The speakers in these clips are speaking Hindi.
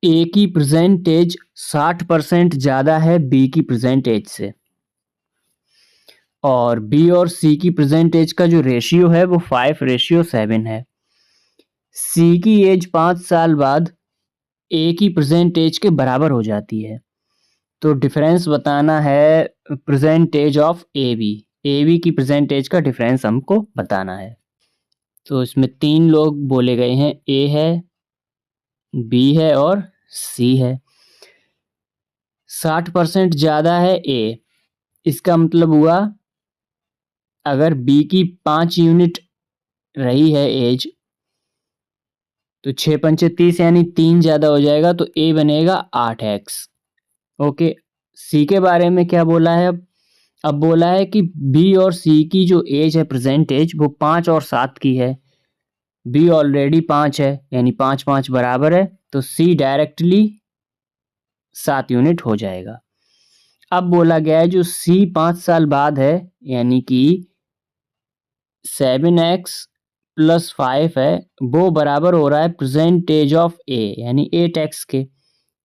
ए की प्रेजेंट एज 60% ज़्यादा है बी की प्रेजेंट एज से, और बी और सी की प्रेजेंट एज का जो रेशियो है वो 5:7 है। सी की एज 5 साल बाद ए की प्रेजेंट एज के बराबर हो जाती है। तो डिफरेंस बताना है present age of A B की प्रेजेंट एज का डिफरेंस हमको बताना है। तो इसमें 3 लोग बोले गए हैं, ए है, बी है और सी है। 60% ज़्यादा है ए, इसका मतलब हुआ अगर बी की 5 यूनिट रही है एज, तो 6 पंचे 30 यानी 3 ज़्यादा हो जाएगा, तो ए बनेगा 8x। ओके, सी के बारे में क्या बोला है अब बोला है कि बी और सी की जो एज है प्रेजेंट एज वो 5 और 7 की है। बी ऑलरेडी 5 है यानी 5 5 बराबर है, तो सी डायरेक्टली 7 यूनिट हो जाएगा। अब बोला गया है जो सी 5 साल बाद है यानी कि 7x + 5 है, वो बराबर हो रहा है प्रेजेंट एज ऑफ ए यानी 8x के।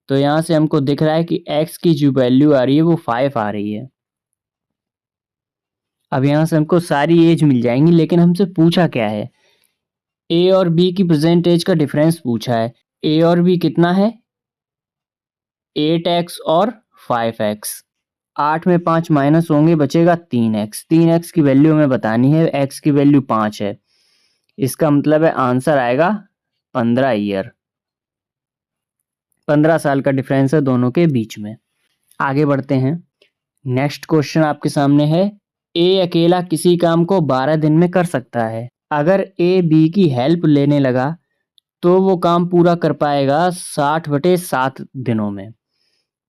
तो यहाँ से हमको दिख रहा है कि x की जो वैल्यू आ रही है वो 5 आ रही है। अब यहाँ से हमको सारी एज मिल जाएंगी, लेकिन हमसे पूछा क्या है, ए और बी की प्रेजेंट एज का डिफरेंस पूछा है। ए और बी कितना है, 8x और 5x। 8 में 5 माइनस होंगे, बचेगा 3x। 3x की वैल्यू हमें बतानी है, x की वैल्यू 5 है। इसका मतलब है आंसर आएगा 15 ईयर। 15 साल का डिफरेंस है दोनों के बीच में। आगे बढ़ते हैं। नेक्स्ट क्वेश्चन आपके सामने है, ए अकेला किसी काम को 12 दिन में कर सकता है। अगर ए बी की हेल्प लेने लगा तो वो काम पूरा कर पाएगा 60/7 दिनों में।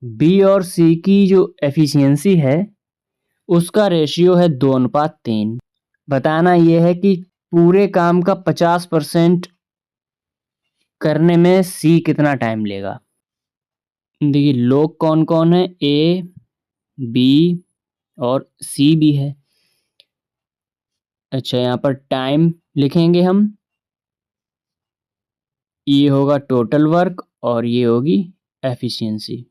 बी और सी की जो एफिशिएंसी है उसका रेशियो है 2:3। बताना ये है कि पूरे काम का 50% करने में सी कितना टाइम लेगा। देखिए लोग कौन कौन है, ए बी और सी भी है। अच्छा, यहाँ पर टाइम लिखेंगे हम, ये होगा टोटल वर्क और ये होगी एफिशिएंसी।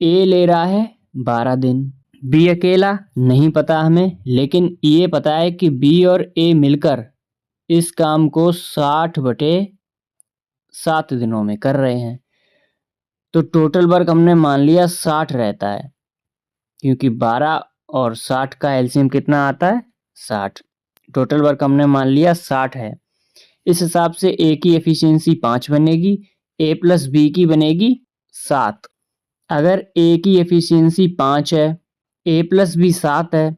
ए ले रहा है 12 दिन, बी अकेला नहीं पता हमें, लेकिन ये पता है कि बी और ए मिलकर इस काम को 60/7 दिनों में कर रहे हैं। तो टोटल वर्क हमने मान लिया 60 रहता है, क्योंकि 12 और 60 का एलसीएम कितना आता है, 60। टोटल वर्क हमने मान लिया 60 है। इस हिसाब से ए की एफिशिएंसी 5 बनेगी, ए प्लस बी की बनेगी 7। अगर ए की एफिशिएंसी 5 है, ए प्लस बी 7 है,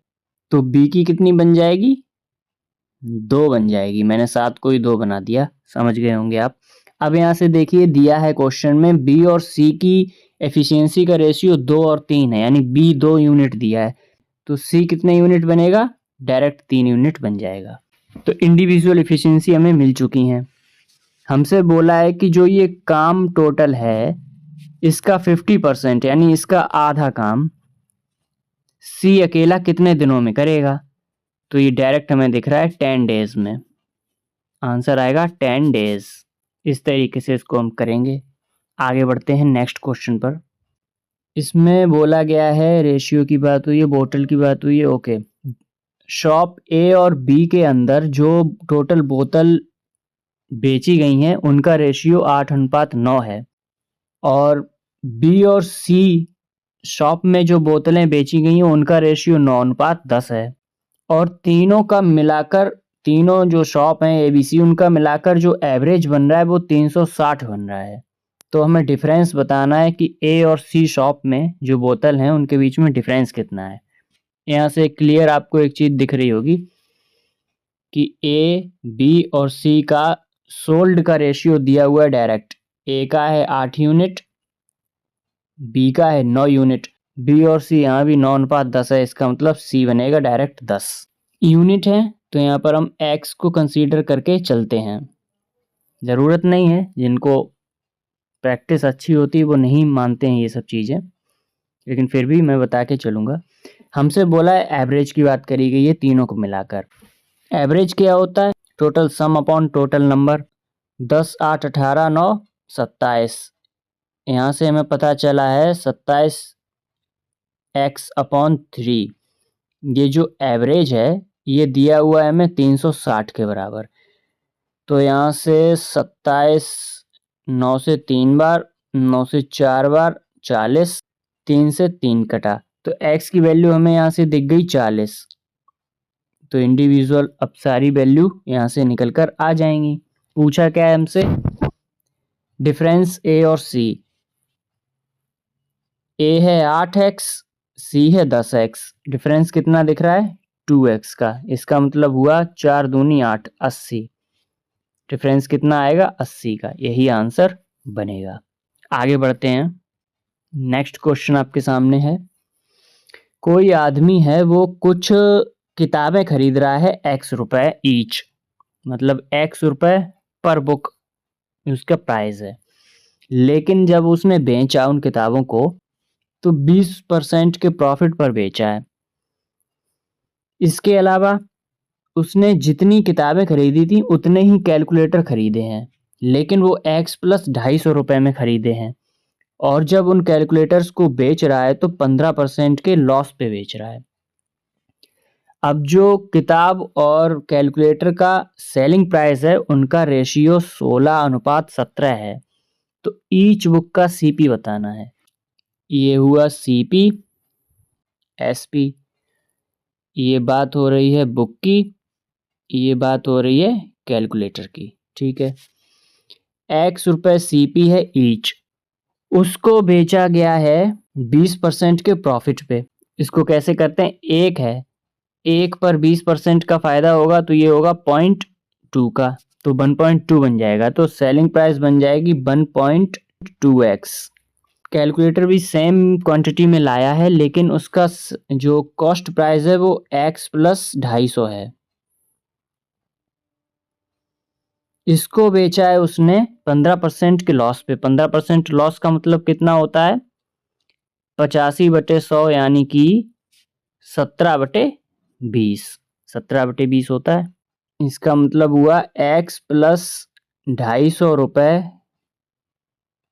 तो बी की कितनी बन जाएगी, 2 बन जाएगी। मैंने 7 को ही 2 बना दिया, समझ गए होंगे आप। अब यहाँ से देखिए दिया है क्वेश्चन में बी और सी की एफिशिएंसी का रेशियो 2 और 3 है, यानी बी 2 यूनिट दिया है, तो सी कितने यूनिट बनेगा, डायरेक्ट 3 यूनिट बन जाएगा। तो इंडिविजुअल एफिशिएंसी हमें मिल चुकी हैं। हमसे बोला है कि जो ये काम टोटल है इसका 50% यानी इसका आधा काम सी अकेला कितने दिनों में करेगा। तो ये डायरेक्ट हमें दिख रहा है 10 डेज में। आंसर आएगा 10 डेज। इस तरीके से इसको हम करेंगे। आगे बढ़ते हैं नेक्स्ट क्वेश्चन पर। इसमें बोला गया है रेशियो की बात हुई है, बोतल की बात हुई है। ओके, शॉप ए और बी के अंदर जो टोटल बोतल बेची गई हैं उनका रेशियो 8:9 है, और बी और सी शॉप में जो बोतलें बेची गई हैं उनका रेशियो 9:10 है, और तीनों का मिलाकर, तीनों जो शॉप हैं ए बी सी, उनका मिलाकर जो एवरेज बन रहा है वो 360 बन रहा है। तो हमें डिफरेंस बताना है कि ए और सी शॉप में जो बोतल हैं उनके बीच में डिफरेंस कितना है। यहाँ से क्लियर आपको एक चीज़ दिख रही होगी कि ए बी और सी का सोल्ड का रेशियो दिया हुआ है डायरेक्ट। ए का है 8 यूनिट, बी का है 9 यूनिट। बी और सी यहाँ भी 9:10 है, इसका मतलब सी बनेगा डायरेक्ट 10 यूनिट है। तो यहाँ पर हम एक्स को कंसीडर करके चलते हैं। ज़रूरत नहीं है, जिनको प्रैक्टिस अच्छी होती है वो नहीं मानते हैं ये सब चीज़ें, लेकिन फिर भी मैं बता के चलूँगा। हमसे बोला है एवरेज की बात करी गई है तीनों को मिलाकर। एवरेज क्या होता है, total sum upon total number. 10 8 18 9 27। यहाँ से हमें पता चला है 27x/3। ये जो एवरेज है ये दिया हुआ है हमें 360 के बराबर। तो यहाँ से 27 9 से 3 बार, 9 से 4 बार 40, 3 से 3 कटा, तो x की वैल्यू हमें यहाँ से दिख गई 40। तो इंडिविजुअल अब सारी वैल्यू यहाँ से निकल कर आ जाएंगी। पूछा क्या है हमसे, डिफरेंस a और c। a है 8x, c है 10x। डिफरेंस कितना दिख रहा है 2x का। इसका मतलब हुआ 4 दूनी 8, 80। डिफरेंस कितना आएगा 80 का। यही आंसर बनेगा। आगे बढ़ते हैं। नेक्स्ट क्वेश्चन आपके सामने है। कोई आदमी है वो कुछ किताबें खरीद रहा है x रुपए ईच, मतलब x रुपए पर बुक उसका प्राइस है। लेकिन जब उसने बेचा उन किताबों को तो 20% के प्रॉफिट पर बेचा है। इसके अलावा उसने जितनी किताबें खरीदी थी उतने ही कैलकुलेटर खरीदे हैं, लेकिन वो x प्लस 250 रुपए में खरीदे हैं। और जब उन कैलकुलेटर्स को बेच रहा है तो 15% के लॉस पे बेच रहा है। अब जो किताब और कैलकुलेटर का सेलिंग प्राइस है उनका रेशियो 16:17 है। तो ईच बुक का सीपी बताना है। ये हुआ सीपी एसपी। ये बात हो रही है बुक की, ये बात हो रही है कैलकुलेटर की। ठीक है, x रुपए सीपी है ईच, उसको बेचा गया है 20% के प्रॉफिट पे। इसको कैसे करते हैं, एक है, एक पर 20% का फायदा होगा तो ये होगा 0.2 का, तो 1.2 बन जाएगा। तो सेलिंग प्राइस बन जाएगी 1.2x। कैलकुलेटर भी सेम क्वांटिटी में लाया है, लेकिन उसका जो कॉस्ट प्राइस है वो x प्लस 250 है। इसको बेचा है उसने 15% के लॉस पे। 15% लॉस का मतलब कितना होता है, 85/100 यानी कि 17/20। 17/20 होता है। इसका मतलब हुआ x प्लस 250 रुपए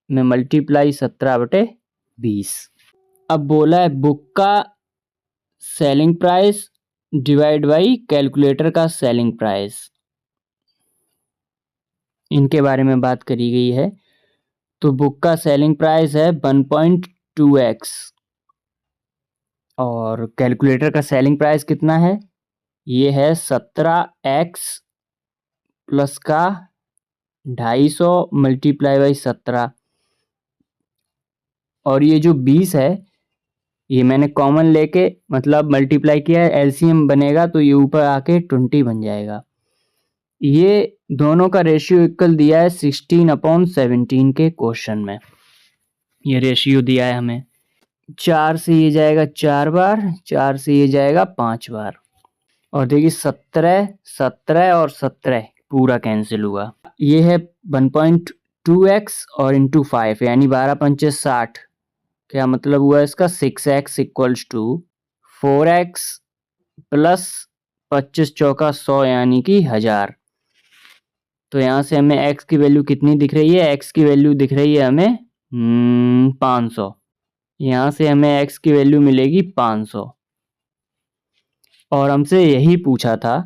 में मल्टीप्लाई 17/20। अब बोला है बुक का selling price divide by calculator का सेलिंग प्राइस, इनके बारे में बात करी गई है। तो बुक का सेलिंग प्राइस है 1.2x और कैलकुलेटर का सेलिंग प्राइस कितना है, ये है 17x प्लस का 250 मल्टीप्लाई बाई 17। और ये जो 20 है ये मैंने कॉमन लेके मतलब मल्टीप्लाई किया है, एलसीएम बनेगा तो ये ऊपर आके 20 बन जाएगा। ये दोनों का रेशियो इक्वल दिया है 16/17 के क्वेश्चन में। ये रेशियो दिया है हमें। 4 से ये जाएगा 4 बार, 4 से ये जाएगा 5 बार। और देखिए 17 17 और 17 पूरा कैंसिल हुआ। ये है 1.2x और इंटू 5 यानी 12×5 = 60। क्या मतलब हुआ इसका, 6x equals to 4x plus 25×4 = 100 यानी कि 1000। तो यहाँ से हमें x की वैल्यू कितनी दिख रही है, x की वैल्यू दिख रही है हमें 500। यहाँ से हमें x की वैल्यू मिलेगी 500। और हमसे यही पूछा था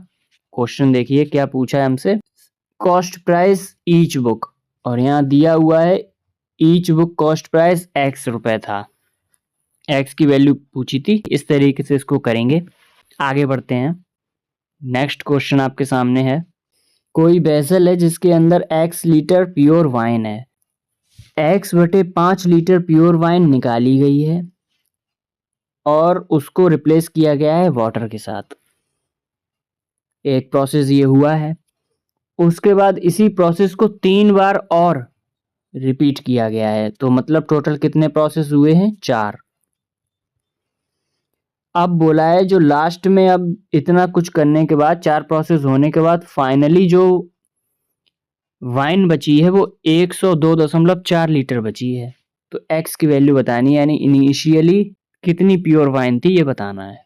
क्वेश्चन, देखिए क्या पूछा है हमसे, कॉस्ट प्राइस ईच बुक, और यहाँ दिया हुआ है each book cost price x रुपए था। x की वैल्यू पूछी थी। इस तरीके से इसको करेंगे। आगे बढ़ते हैं। नेक्स्ट क्वेश्चन आपके सामने है। कोई वेसल है जिसके अंदर x लीटर प्योर वाइन है। x/5 लीटर प्योर वाइन निकाली गई है और उसको रिप्लेस किया गया है वाटर के साथ। एक प्रोसेस ये हुआ है। उसके बाद इसी प्रोसेस को 3 बार और रिपीट किया गया है। तो मतलब टोटल कितने प्रोसेस हुए हैं, 4। अब बोला है जो लास्ट में, अब इतना कुछ करने के बाद, 4 प्रोसेस होने के बाद फाइनली जो वाइन बची है वो 102.4 लीटर बची है। तो x की वैल्यू बतानी है, यानी इनिशियली कितनी प्योर वाइन थी ये बताना है।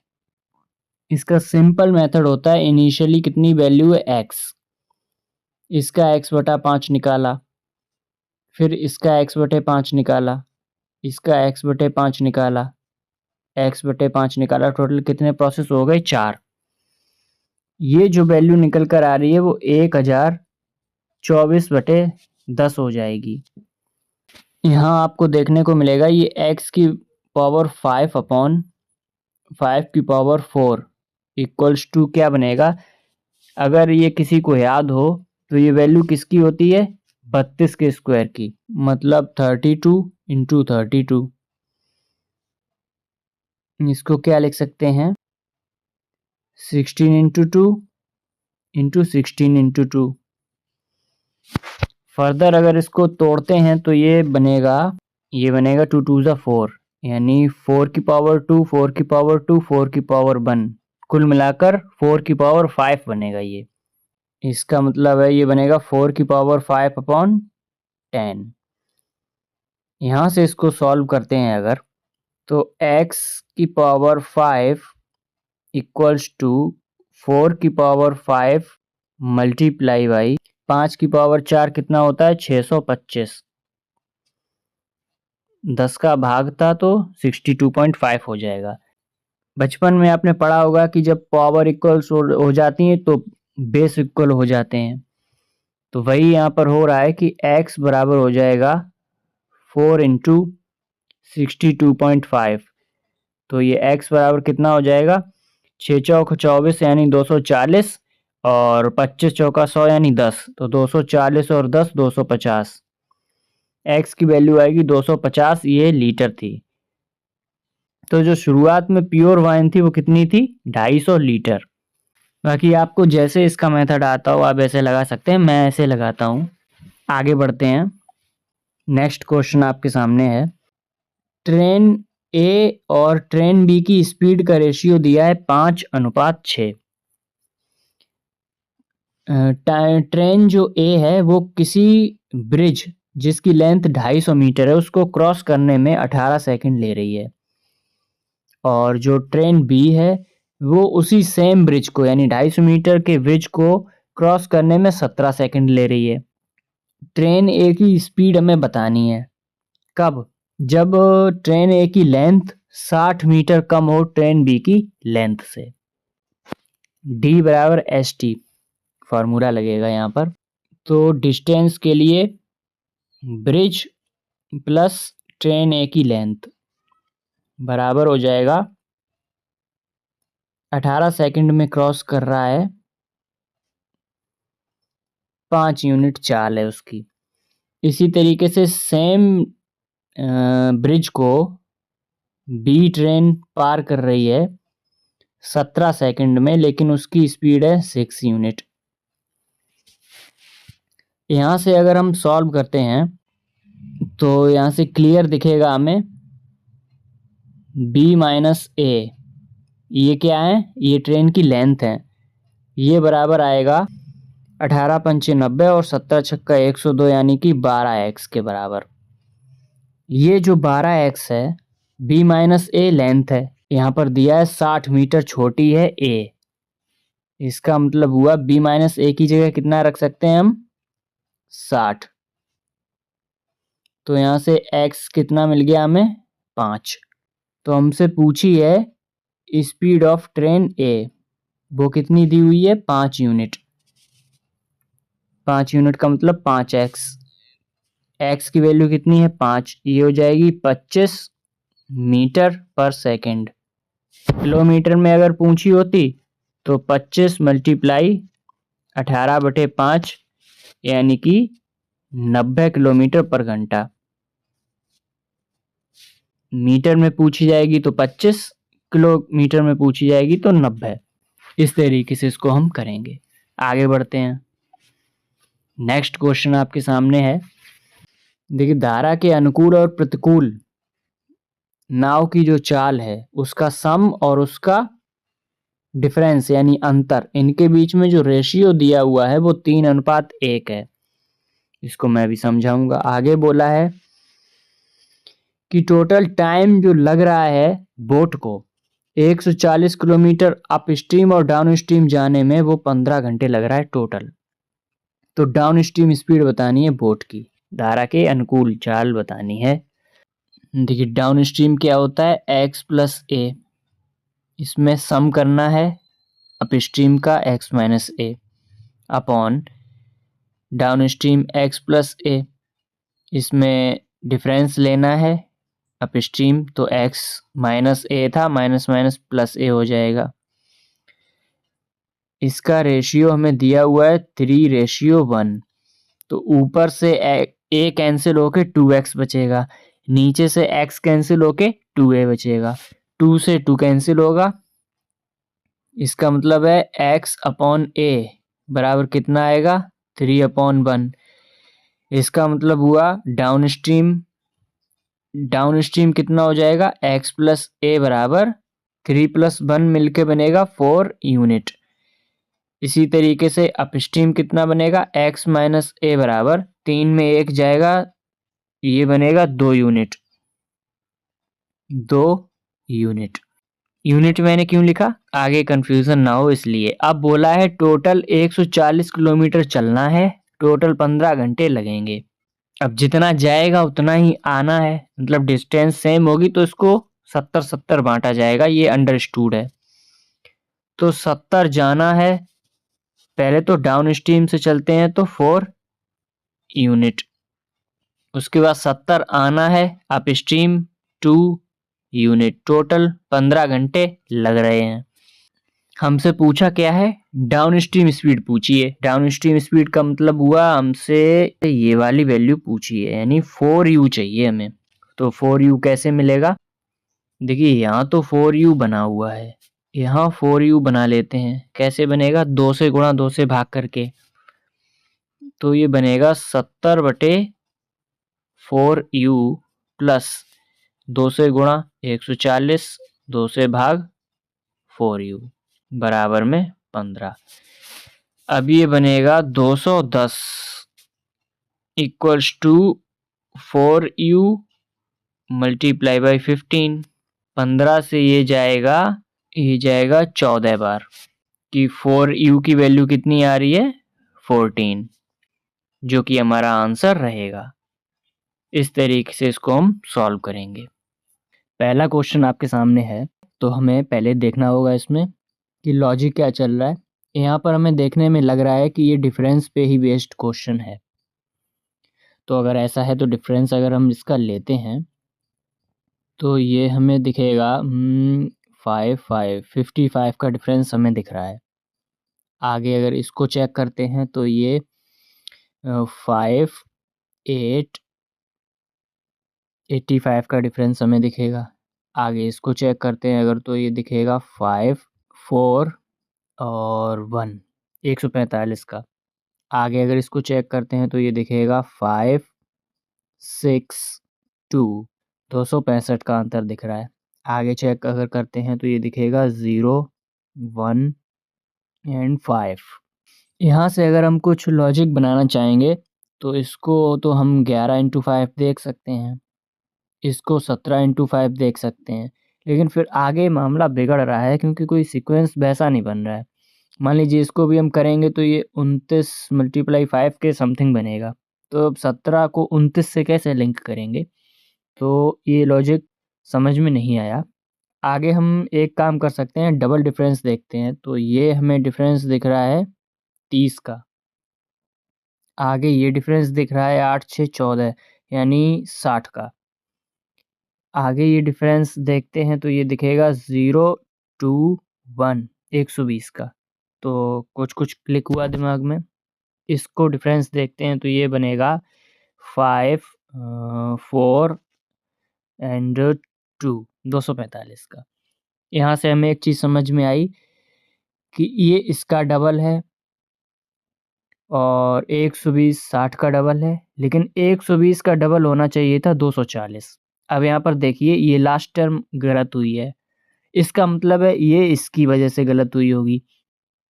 इसका सिंपल मेथड होता है, इनिशियली कितनी वैल्यू है x, इसका x/5 निकाला, फिर इसका x/5 निकाला, इसका x/5 निकाला, x/5 निकाला, टोटल कितने प्रोसेस हो गए? 4। ये जो वैल्यू निकल कर आ रही है वो 1024/10 हो जाएगी। यहाँ आपको देखने को मिलेगा ये x की पावर 5/5 की पावर 4 इक्वल्स टू क्या बनेगा? अगर ये किसी को याद हो तो ये वैल्यू किसकी होती है? 32 के स्क्वायर की, मतलब 32 इंटू 32। इसको क्या लिख सकते हैं? 16 इंटू 2 इंटू 16 इंटू 2। फर्दर अगर इसको तोड़ते हैं तो ये बनेगा 2 2 ज़ा 4, यानी 4 की पावर 2, 4 की पावर 2, 4 की पावर 1, कुल मिलाकर 4 की पावर 5 बनेगा ये। इसका मतलब है ये बनेगा 4 की पावर 5/10। यहाँ से इसको सॉल्व करते हैं अगर, तो x की पावर 5 इक्वल्स टू 4 की पावर 5 मल्टीप्लाई बाई 5 की पावर 4 कितना होता है? 625। 10 का भाग था तो 62.5 हो जाएगा। बचपन में आपने पढ़ा होगा कि जब पावर इक्वल्स हो जाती हैं तो बेस इक्वल हो जाते हैं, तो वही यहाँ पर हो रहा है कि x बराबर हो जाएगा 4 इंटू 62.5। तो ये x बराबर कितना हो जाएगा? 6 चौक 24 यानी 240 और 25 चौका 100 यानी 10, तो 240 और 10 250। x की वैल्यू आएगी 250, ये लीटर थी। तो जो शुरुआत में प्योर वाइन थी वो कितनी थी? 250 लीटर। बाकी आपको जैसे इसका मेथड आता हो आप ऐसे लगा सकते हैं, मैं ऐसे लगाता हूँ। आगे बढ़ते हैं। नेक्स्ट क्वेश्चन आपके सामने है, ट्रेन ए और ट्रेन बी की स्पीड का रेशियो दिया है 5:6। ट्रेन जो ए है वो किसी ब्रिज जिसकी लेंथ 250 मीटर है उसको क्रॉस करने में 18 सेकंड ले रही है, और जो ट्रेन बी है वो उसी सेम ब्रिज को यानी 250 मीटर के ब्रिज को क्रॉस करने में 17 सेकंड ले रही है। ट्रेन ए की स्पीड हमें बतानी है। कब? जब ट्रेन ए की लेंथ 60 मीटर कम हो ट्रेन बी की लेंथ से। D बराबर ST फार्मूला लगेगा यहाँ पर। तो डिस्टेंस के लिए ब्रिज प्लस ट्रेन ए की लेंथ बराबर हो जाएगा 18 सेकंड में क्रॉस कर रहा है, 5 यूनिट चाल है उसकी। इसी तरीके से सेम ब्रिज को बी ट्रेन पार कर रही है 17 सेकंड में, लेकिन उसकी स्पीड है 6 यूनिट। यहाँ से अगर हम सॉल्व करते हैं तो यहाँ से क्लियर दिखेगा हमें b माइनस ए, ये क्या है? ये ट्रेन की लेंथ है। ये बराबर आएगा 18 पंचे 90 और 17 छक्का 102 यानी कि 12x के बराबर। ये जो 12x है b माइनस ए लेंथ है, यहाँ पर दिया है 60 मीटर छोटी है a। इसका मतलब हुआ b माइनस ए की जगह कितना रख सकते हैं हम? 60। तो यहाँ से x कितना मिल गया हमें? 5। तो हमसे पूछी है स्पीड ऑफ ट्रेन ए, वो कितनी दी हुई है? 5 यूनिट। 5 यूनिट का मतलब 5x। x की वैल्यू कितनी है? 5। ये हो जाएगी 25 मीटर पर सेकंड। किलोमीटर में अगर पूछी होती तो 25 मल्टीप्लाई 18/5 यानी कि 90 किलोमीटर पर घंटा। मीटर में पूछी जाएगी तो 25, किलोमीटर में पूछी जाएगी तो 90। इस तरीके से इसको हम करेंगे। आगे बढ़ते हैं। नेक्स्ट क्वेश्चन आपके सामने है। देखिए, धारा के अनुकूल और प्रतिकूल नाव की जो चाल है उसका सम और उसका डिफरेंस यानी अंतर, इनके बीच में जो रेशियो दिया हुआ है वो 3:1 है। इसको मैं भी समझाऊंगा। आगे बोला है कि टोटल टाइम जो लग रहा है बोट को 140 किलोमीटर अप स्ट्रीम और डाउन स्ट्रीम जाने में, वो 15 घंटे लग रहा है टोटल। तो डाउन स्ट्रीम स्पीड बतानी है बोट की, धारा के अनुकूल चाल बतानी है। देखिए डाउन स्ट्रीम क्या होता है, x प्लस ए, इसमें सम करना है अप स्ट्रीम का x minus a upon downstream x plus a, इसमें डिफरेंस लेना है अप स्ट्रीम, तो x माइनस ए था, माइनस माइनस प्लस ए हो जाएगा। इसका रेशियो हमें दिया हुआ है 3:1, तो ऊपर से ए कैंसिल होके 2x बचेगा, नीचे से x कैंसिल होके 2a बचेगा, 2 से 2 कैंसिल होगा, इसका मतलब है x अपॉन ए बराबर कितना आएगा, 3/1। इसका मतलब हुआ डाउन स्ट्रीम कितना हो जाएगा, x प्लस ए बराबर 3+1 मिलके बनेगा 4 यूनिट। इसी तरीके से अपस्ट्रीम कितना बनेगा, x माइनस ए बराबर 3 में 1 जाएगा, ये बनेगा 2 यूनिट। 2 यूनिट, यूनिट मैंने क्यों लिखा, आगे कंफ्यूजन ना हो इसलिए। अब बोला है टोटल 140 किलोमीटर चलना है, टोटल 15 घंटे लगेंगे। अब जितना जाएगा उतना ही आना है, मतलब डिस्टेंस सेम होगी तो इसको 70-70 बांटा जाएगा, ये अंडरस्टूड है। तो 70 जाना है, पहले तो डाउन स्ट्रीम से चलते हैं तो 4 यूनिट, उसके बाद 70 आना है अप स्ट्रीम 2 यूनिट, टोटल 15 घंटे लग रहे हैं। हमसे पूछा क्या है, डाउन स्ट्रीम स्पीड पूछी है। डाउन स्ट्रीम स्पीड का मतलब हुआ हमसे ये वाली वैल्यू पूछी है, यानी 4u चाहिए हमें। तो 4u कैसे मिलेगा, देखिए यहाँ तो 4u बना हुआ है, यहाँ 4u बना लेते हैं। कैसे बनेगा, 2 से गुणा 2 से भाग करके, तो ये बनेगा 70/4u प्लस 2 से गुणा 140, 2 से भाग 4u बराबर में 15। अब ये बनेगा 210 equals to 4u multiply by 15। 15 से ये जाएगा 14 बार, कि 4u की वैल्यू कितनी आ रही है, 14, जो कि हमारा आंसर रहेगा। इस तरीके से इसको हम सॉल्व करेंगे। पहला क्वेश्चन आपके सामने है, तो हमें पहले देखना होगा इसमें कि लॉजिक क्या चल रहा है। यहाँ पर हमें देखने में लग रहा है कि ये डिफरेंस पे ही बेस्ड क्वेश्चन है, तो अगर ऐसा है तो डिफरेंस अगर हम इसका लेते हैं तो ये हमें दिखेगा 55 का डिफरेंस हमें दिख रहा है। आगे अगर इसको चेक करते हैं तो ये 85 का डिफरेंस हमें दिखेगा। आगे इसको चेक करते हैं अगर, तो ये दिखेगा 5, 4 और 1, 145 का। आगे अगर इसको चेक करते हैं तो ये दिखेगा 5, 6, 2, 265 का अंतर दिख रहा है। आगे चेक अगर करते हैं तो ये दिखेगा 0, 1 एंड 5। यहाँ से अगर हम कुछ लॉजिक बनाना चाहेंगे तो इसको तो हम 11x5 देख सकते हैं, इसको 17x5 देख सकते हैं, लेकिन फिर आगे मामला बिगड़ रहा है क्योंकि कोई सीक्वेंस वैसा नहीं बन रहा है। मान लीजिए इसको भी हम करेंगे तो ये 29 × 5 के समथिंग बनेगा, तो अब 17 को 29 से कैसे लिंक करेंगे, तो ये लॉजिक समझ में नहीं आया। आगे हम एक काम कर सकते हैं, डबल डिफरेंस देखते हैं। तो ये हमें डिफरेंस दिख रहा है 30 का, आगे ये डिफरेंस दिख रहा है 8, 6, 14 यानी 60 का। आगे ये डिफरेंस देखते हैं तो ये दिखेगा 0, 2, 1, 120 का। तो कुछ क्लिक हुआ दिमाग में। इसको डिफरेंस देखते हैं तो ये बनेगा 5, 4 एंड 2, 245 का। यहाँ से हमें एक चीज़ समझ में आई कि ये इसका डबल है और 120 60 का डबल है, लेकिन 120 का डबल होना चाहिए था 240। अब यहाँ पर देखिए ये लास्ट टर्म गलत हुई है, इसका मतलब है ये इसकी वजह से गलत हुई होगी।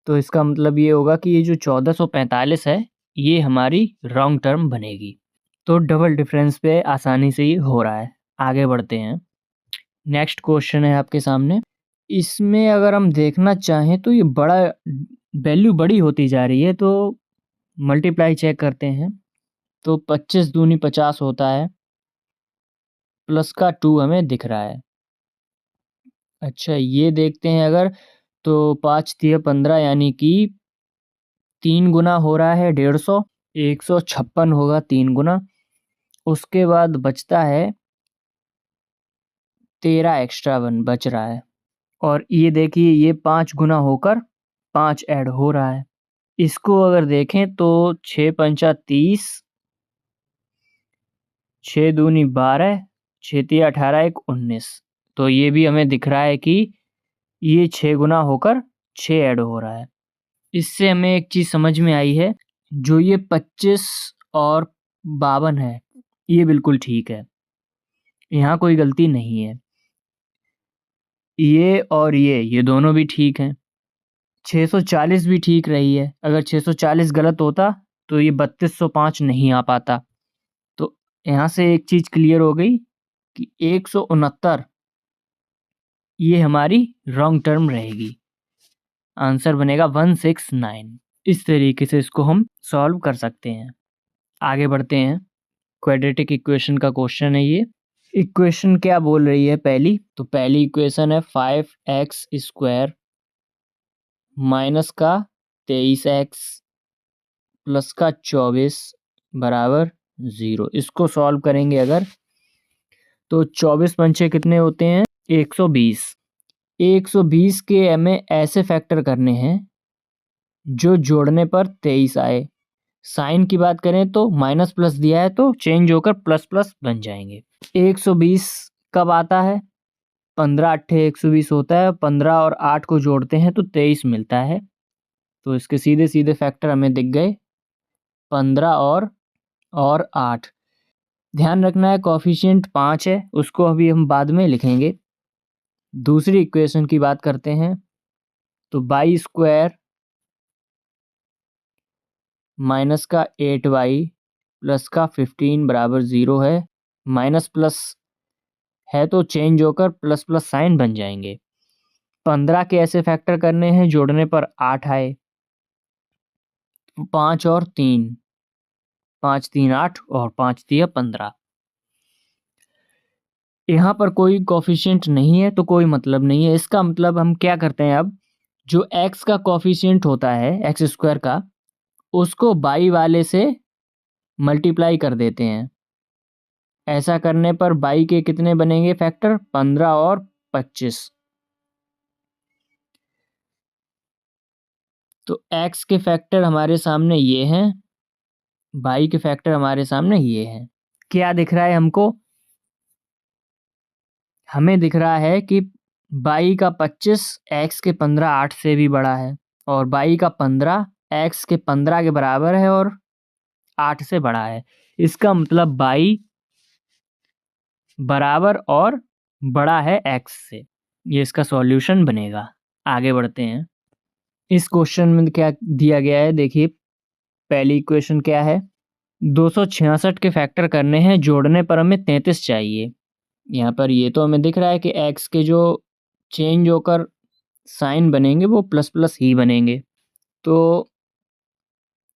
तो इसका मतलब ये होगा कि ये जो 1445 है ये हमारी रॉन्ग टर्म बनेगी। तो डबल डिफरेंस पे आसानी से ये हो रहा है। आगे बढ़ते हैं, नेक्स्ट क्वेश्चन है आपके सामने। इसमें अगर हम देखना चाहें तो ये वैल्यू बड़ी होती जा रही है, तो मल्टीप्लाई चेक करते हैं तो 25 दूनी 50 होता है, प्लस का 2 हमें दिख रहा है। अच्छा ये देखते हैं अगर, तो 5 तिया 15 यानी कि 3 गुना हो रहा है 150, 156 होगा 3 गुना। उसके बाद बचता है 13 एक्स्ट्रा 1 बच रहा है, और ये देखिए ये 5 गुना होकर 5 ऐड हो रहा है। इसको अगर देखें तो 6 पंचा 30, 6 दूनी 12, 6 तिया 18, 1 19। तो ये भी हमें दिख रहा है कि ये 6 गुना होकर 6 ऐड हो रहा है। इससे हमें एक चीज़ समझ में आई है, जो ये 25 और 52 है, ये बिल्कुल ठीक है, यहाँ कोई गलती नहीं है। ये और ये दोनों भी ठीक हैं। 640 भी ठीक रही है। अगर 640 गलत होता तो ये 3205 नहीं आ पाता। तो यहाँ से एक चीज़ क्लियर हो गई कि 169 ये हमारी रॉन्ग टर्म रहेगी। आंसर बनेगा 169। इस तरीके से इसको हम सॉल्व कर सकते हैं। आगे बढ़ते हैं। क्वाड्रेटिक इक्वेशन का क्वेश्चन है ये। इक्वेशन क्या बोल रही है पहली? तो पहली इक्वेशन है 5x स्क्वायर माइनस का 23x प्लस का 24 बराबर 0। इसको सॉल्व करेंगे अगर, तो 24 पंचे कितने होते हैं? 120। 120 के हमें ऐसे फैक्टर करने हैं जो जोड़ने पर 23 आए। साइन की बात करें तो माइनस प्लस दिया है तो चेंज होकर प्लस प्लस बन जाएंगे। 120 कब आता है? 15 अट्ठे 120 होता है। 15 और 8 को जोड़ते हैं तो 23 मिलता है। तो इसके सीधे सीधे फैक्टर हमें दिख गए, 15 और 8। ध्यान रखना है कोफिशिएंट 5 है, उसको अभी हम बाद में लिखेंगे। दूसरी इक्वेशन की बात करते हैं तो बाई स्क्वायर माइनस का 8y प्लस का 15 बराबर 0 है। माइनस प्लस है तो चेंज होकर प्लस प्लस साइन बन जाएंगे। 15 के ऐसे फैक्टर करने हैं जोड़ने पर 8 आए। 5 और 3, 5 3 8 और 5 3 15। यहाँ पर कोई कोफिशिएंट नहीं है तो कोई मतलब नहीं है। इसका मतलब हम क्या करते हैं, अब जो x का कोफिशिएंट होता है एक्स स्क्वायर का, उसको बाई वाले से मल्टीप्लाई कर देते हैं। ऐसा करने पर बाई के कितने बनेंगे फैक्टर? 15 और 25। तो x के फैक्टर हमारे सामने ये हैं, बाई के फैक्टर हमारे सामने ये हैं। क्या दिख रहा है हमको? हमें दिख रहा है कि बाई का 25 x के 15 8 से भी बड़ा है, और बाई का 15 x के 15 के बराबर है और 8 से बड़ा है। इसका मतलब बाई बराबर और बड़ा है x से। ये इसका सॉल्यूशन बनेगा। आगे बढ़ते हैं। इस क्वेश्चन में क्या दिया गया है देखिए। पहली इक्वेशन क्या है? 266 के फैक्टर करने हैं, जोड़ने पर हमें 33 चाहिए। यहाँ पर ये तो हमें दिख रहा है कि x के जो चेंज होकर साइन बनेंगे वो प्लस प्लस ही बनेंगे। तो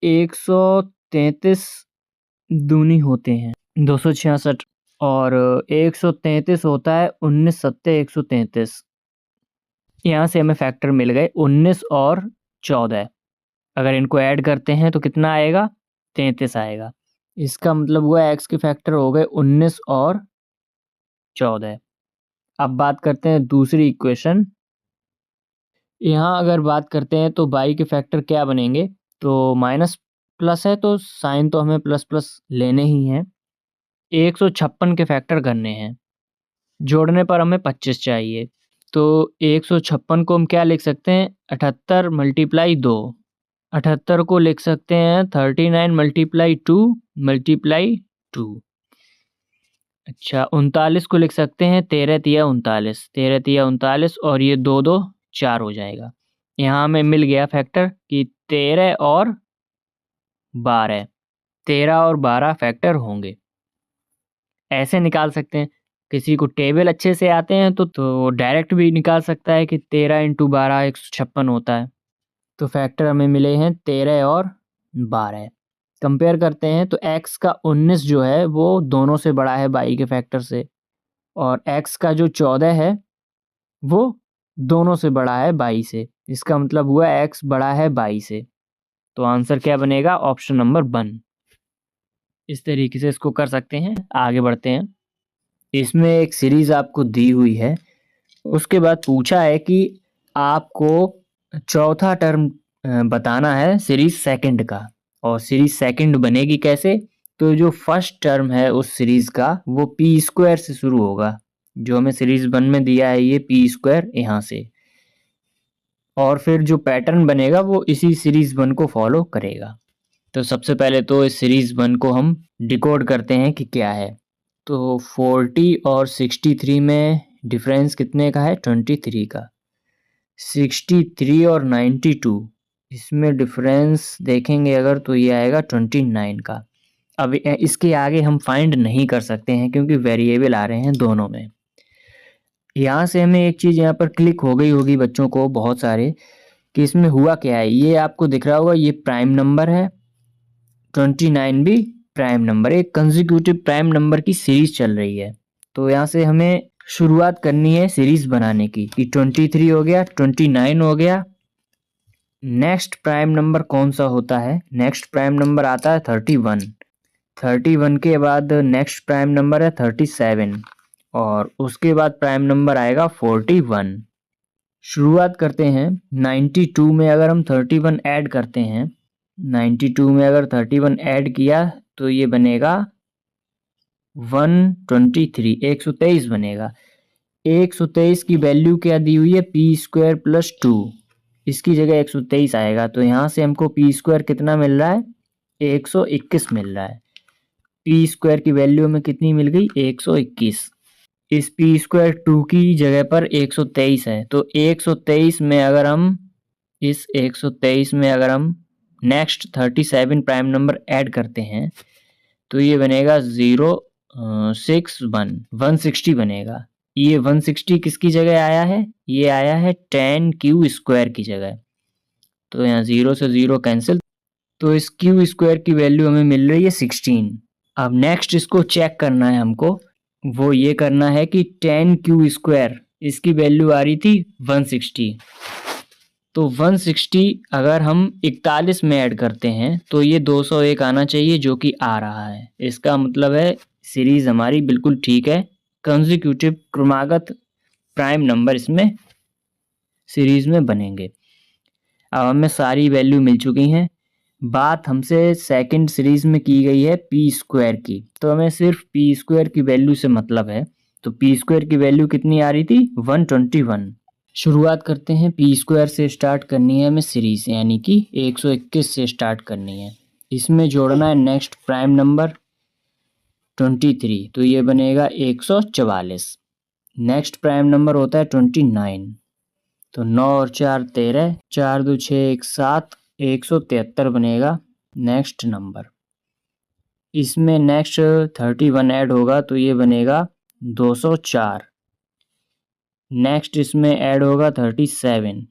133 दूनी होते हैं 266, और 133 होता है 19 सत्ते 133। यहाँ से हमें फैक्टर मिल गए 19 और 14। अगर इनको ऐड करते हैं तो कितना आएगा? 33 आएगा। इसका मतलब हुआ एक्स के फैक्टर हो गए 19 और 14। अब बात करते हैं दूसरी इक्वेशन। यहाँ अगर बात करते हैं तो बाई के फैक्टर क्या बनेंगे? तो माइनस प्लस है तो साइन तो हमें प्लस प्लस लेने ही हैं। 156 के फैक्टर करने हैं, जोड़ने पर हमें 25 चाहिए। तो 156 को हम क्या लिख सकते हैं? 78 मल्टीप्लाई 2। 78 को लिख सकते हैं 39 मल्टीप्लाई 2 मल्टीप्लाई 2। अच्छा 39 को लिख सकते हैं 13 तिया 39, 13 तिया 39, और ये 2 2 4 हो जाएगा। यहाँ हमें मिल गया फैक्टर कि 13 और 12, 13 और 12 फैक्टर होंगे। ऐसे निकाल सकते हैं। किसी को टेबल अच्छे से आते हैं तो डायरेक्ट भी निकाल सकता है कि 13 × 12 156 होता है। तो फैक्टर हमें मिले हैं 13 और 12। कंपेयर करते हैं तो x का 19 जो है वो दोनों से बड़ा है 22 के फैक्टर से, और x का जो 14 है वो दोनों से बड़ा है 22 से। इसका मतलब हुआ x बड़ा है 22 से। तो आंसर क्या बनेगा? Option number 1। इस तरीके से इसको कर सकते हैं। आगे बढ़ते हैं। इसमें एक सीरीज आपको दी हुई है, उसके बाद पूछा है कि आपको चौथा टर्म बताना है सीरीज सेकंड का। और सीरीज सेकंड बनेगी कैसे? तो जो फर्स्ट टर्म है उस सीरीज का वो पी स्क्वायर से शुरू होगा। जो हमें सीरीज 1 में दिया है ये पी स्क्वायर यहाँ से, और फिर जो पैटर्न बनेगा वो इसी सीरीज 1 को फॉलो करेगा। तो सबसे पहले तो इस सीरीज 1 को हम डिकोड करते हैं कि क्या है। तो 40 और 63 में डिफरेंस कितने का है? 23 का। 63 और 92 इसमें डिफरेंस देखेंगे अगर तो ये आएगा 29 का। अब इसके आगे हम फाइंड नहीं कर सकते हैं क्योंकि वेरिएबल आ रहे हैं दोनों में। यहाँ से हमें एक चीज़ यहाँ पर क्लिक हो गई होगी बच्चों को बहुत सारे, कि इसमें हुआ क्या है। ये आपको दिख रहा होगा, ये प्राइम नंबर है, 29 भी प्राइम नंबर, एक कंसेक्यूटिव प्राइम नंबर की सीरीज चल रही है। तो यहाँ से हमें शुरुआत करनी है सीरीज बनाने की, कि 23 हो गया, 29 हो गया। नेक्स्ट प्राइम नंबर कौन सा होता है? नेक्स्ट प्राइम नंबर आता है 31। 31 के बाद नेक्स्ट प्राइम नंबर है 37, और उसके बाद प्राइम नंबर आएगा 41। शुरुआत करते हैं 92 में। अगर हम 31 ऐड करते हैं, 92 में अगर 31 ऐड किया तो ये बनेगा 123, 123 बनेगा। 123 की वैल्यू क्या दी हुई है? पी स्क्वायर प्लस 2, इसकी जगह 123 आएगा। तो यहाँ से हमको पी स्क्वायर कितना मिल रहा है? 121 मिल रहा है। पी स्क्वायर की वैल्यू में कितनी मिल गई? 121। इस पी स्क्वायर 2 की जगह पर 123 है, तो 123 में अगर हम इस 123 में अगर हम नेक्स्ट 37 प्राइम नंबर ऐड करते हैं तो ये बनेगा 061, 160 बनेगा। ये 160 किसकी जगह आया है? ये आया है 10 क्यू स्क्वायर की जगह। तो यहाँ 0 से 0 कैंसिल, तो इस क्यू स्क्वायर की वैल्यू हमें मिल रही है 16। अब नेक्स्ट इसको चेक करना है हमको, वो ये करना है कि 10 क्यू स्क्वायर इसकी वैल्यू आ रही थी 160। तो 160 अगर हम 41 में ऐड करते हैं तो ये 201 आना चाहिए, जो कि आ रहा है। इसका मतलब है सीरीज हमारी बिल्कुल ठीक है। कंसेक्यूटिव क्रमागत प्राइम नंबर इसमें सीरीज में बनेंगे। अब हमें सारी वैल्यू मिल चुकी हैं। बात हमसे सेकंड सीरीज में की गई है पी स्क्वायर की, तो हमें सिर्फ पी स्क्वायर की वैल्यू से मतलब है। तो पी स्क्वायर की वैल्यू कितनी आ रही थी? 121। शुरुआत करते हैं, पी स्क्वायर से स्टार्ट करनी है हमें सीरीज, यानी कि 121 से स्टार्ट करनी है। इसमें जोड़ना है नेक्स्ट प्राइम नंबर 23, तो ये बनेगा 144। नेक्स्ट प्राइम नंबर होता है 29, तो 9 और 4 13, 4 2 6 1 7, 173 बनेगा नेक्स्ट नंबर। इसमें नेक्स्ट 31 ऐड होगा तो ये बनेगा 204। नेक्स्ट इसमें ऐड होगा 37।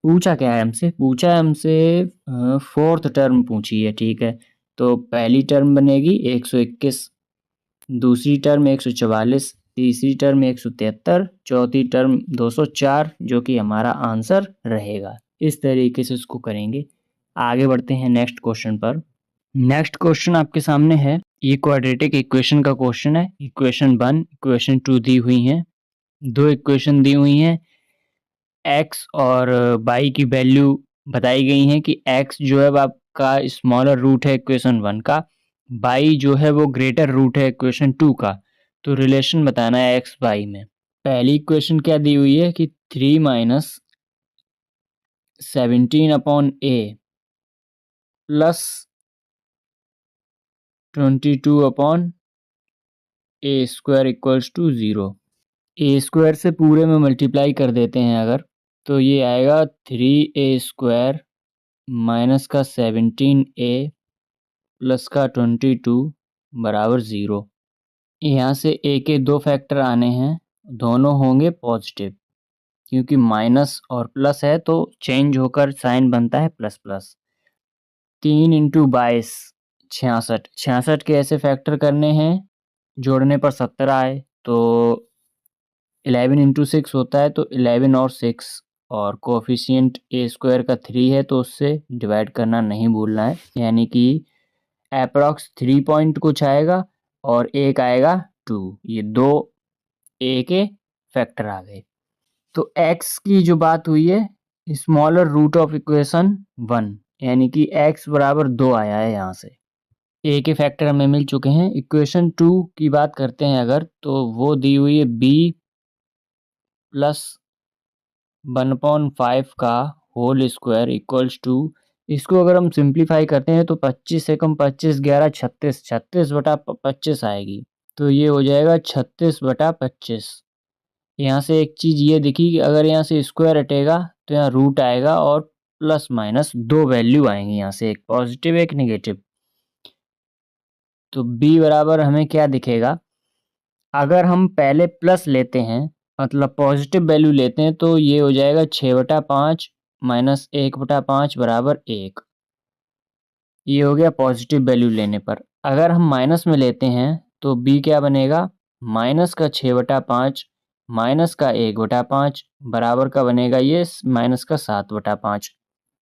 पूछा क्या है हमसे? पूछा है हमसे फोर्थ टर्म पूछी है, ठीक है। तो पहली टर्म बनेगी 121, दूसरी टर्म 144, तीसरी टर्म 173, चौथी टर्म 204, जो कि हमारा आंसर रहेगा। इस तरीके से इसको करेंगे। आगे बढ़ते हैं नेक्स्ट क्वेश्चन पर। नेक्स्ट क्वेश्चन आपके सामने है, ये क्वाड्रेटिक इक्वेशन का क्वेश्चन है। इक्वेशन 1, इक्वेशन 2 दी हुई हैं। दो इक्वेशन दी हुई हैं, x और y की वैल्यू बताई गई हैं कि x जो है वो आपका स्मॉलर रूट है इक्वेशन 1 का, y जो है वो ग्रेटर रूट है इक्वेशन 2 का। तो रिलेशन बताना है x y में। पहली इक्वेशन क्या दी हुई है कि 3 minus 17/a plus 22/a square equals to 0। A square से पूरे में मल्टीप्लाई कर देते हैं अगर, तो ये आएगा 3a स्क्वायर माइनस का 17a प्लस का 22 बराबर 0। यहाँ से a के दो फैक्टर आने हैं, दोनों होंगे पॉजिटिव, क्योंकि माइनस और प्लस है तो चेंज होकर साइन बनता है प्लस प्लस। 3 इंटू 22 66। 66 के ऐसे फैक्टर करने हैं, जोड़ने पर 17 आए तो 11 इंटू 6 होता है, तो 11 और 6 और कोफिशिएंट ए स्क्वायर का 3 है तो उससे डिवाइड करना नहीं भूलना है, यानी कि अप्रॉक्स 3 पॉइंट कुछ आएगा और एक आएगा 2। ये दो ए के फैक्टर आ गए। तो x की जो बात हुई है, स्मॉलर रूट ऑफ इक्वेशन 1, यानी कि x बराबर 2 आया है यहाँ से। a के फैक्टर हमें मिल चुके हैं। इक्वेशन 2 की बात करते हैं अगर, तो वो दी हुई है b प्लस 1/5 का होल स्क्वायर इक्वल्स टू, इसको अगर हम सिंप्लीफाई करते हैं तो 25 से कम 25 11 36, 36 बटा 25 आएगी, तो ये हो जाएगा 36 बटा 25। यहाँ से एक चीज़ ये दिखी कि अगर यहाँ से स्क्वायर हटेगा तो यहाँ रूट आएगा और प्लस माइनस दो वैल्यू आएंगी, यहाँ से एक पॉजिटिव एक नेगेटिव। तो b बराबर हमें क्या दिखेगा, अगर हम पहले प्लस लेते हैं मतलब पॉजिटिव वैल्यू लेते हैं तो ये हो जाएगा 6/5 माइनस 1/5 बराबर 1। ये हो गया पॉजिटिव वैल्यू लेने पर। अगर हम माइनस में लेते हैं तो b क्या बनेगा, माइनस का 6/5 माइनस का 1/5 बराबर का बनेगा ये माइनस का 7/5।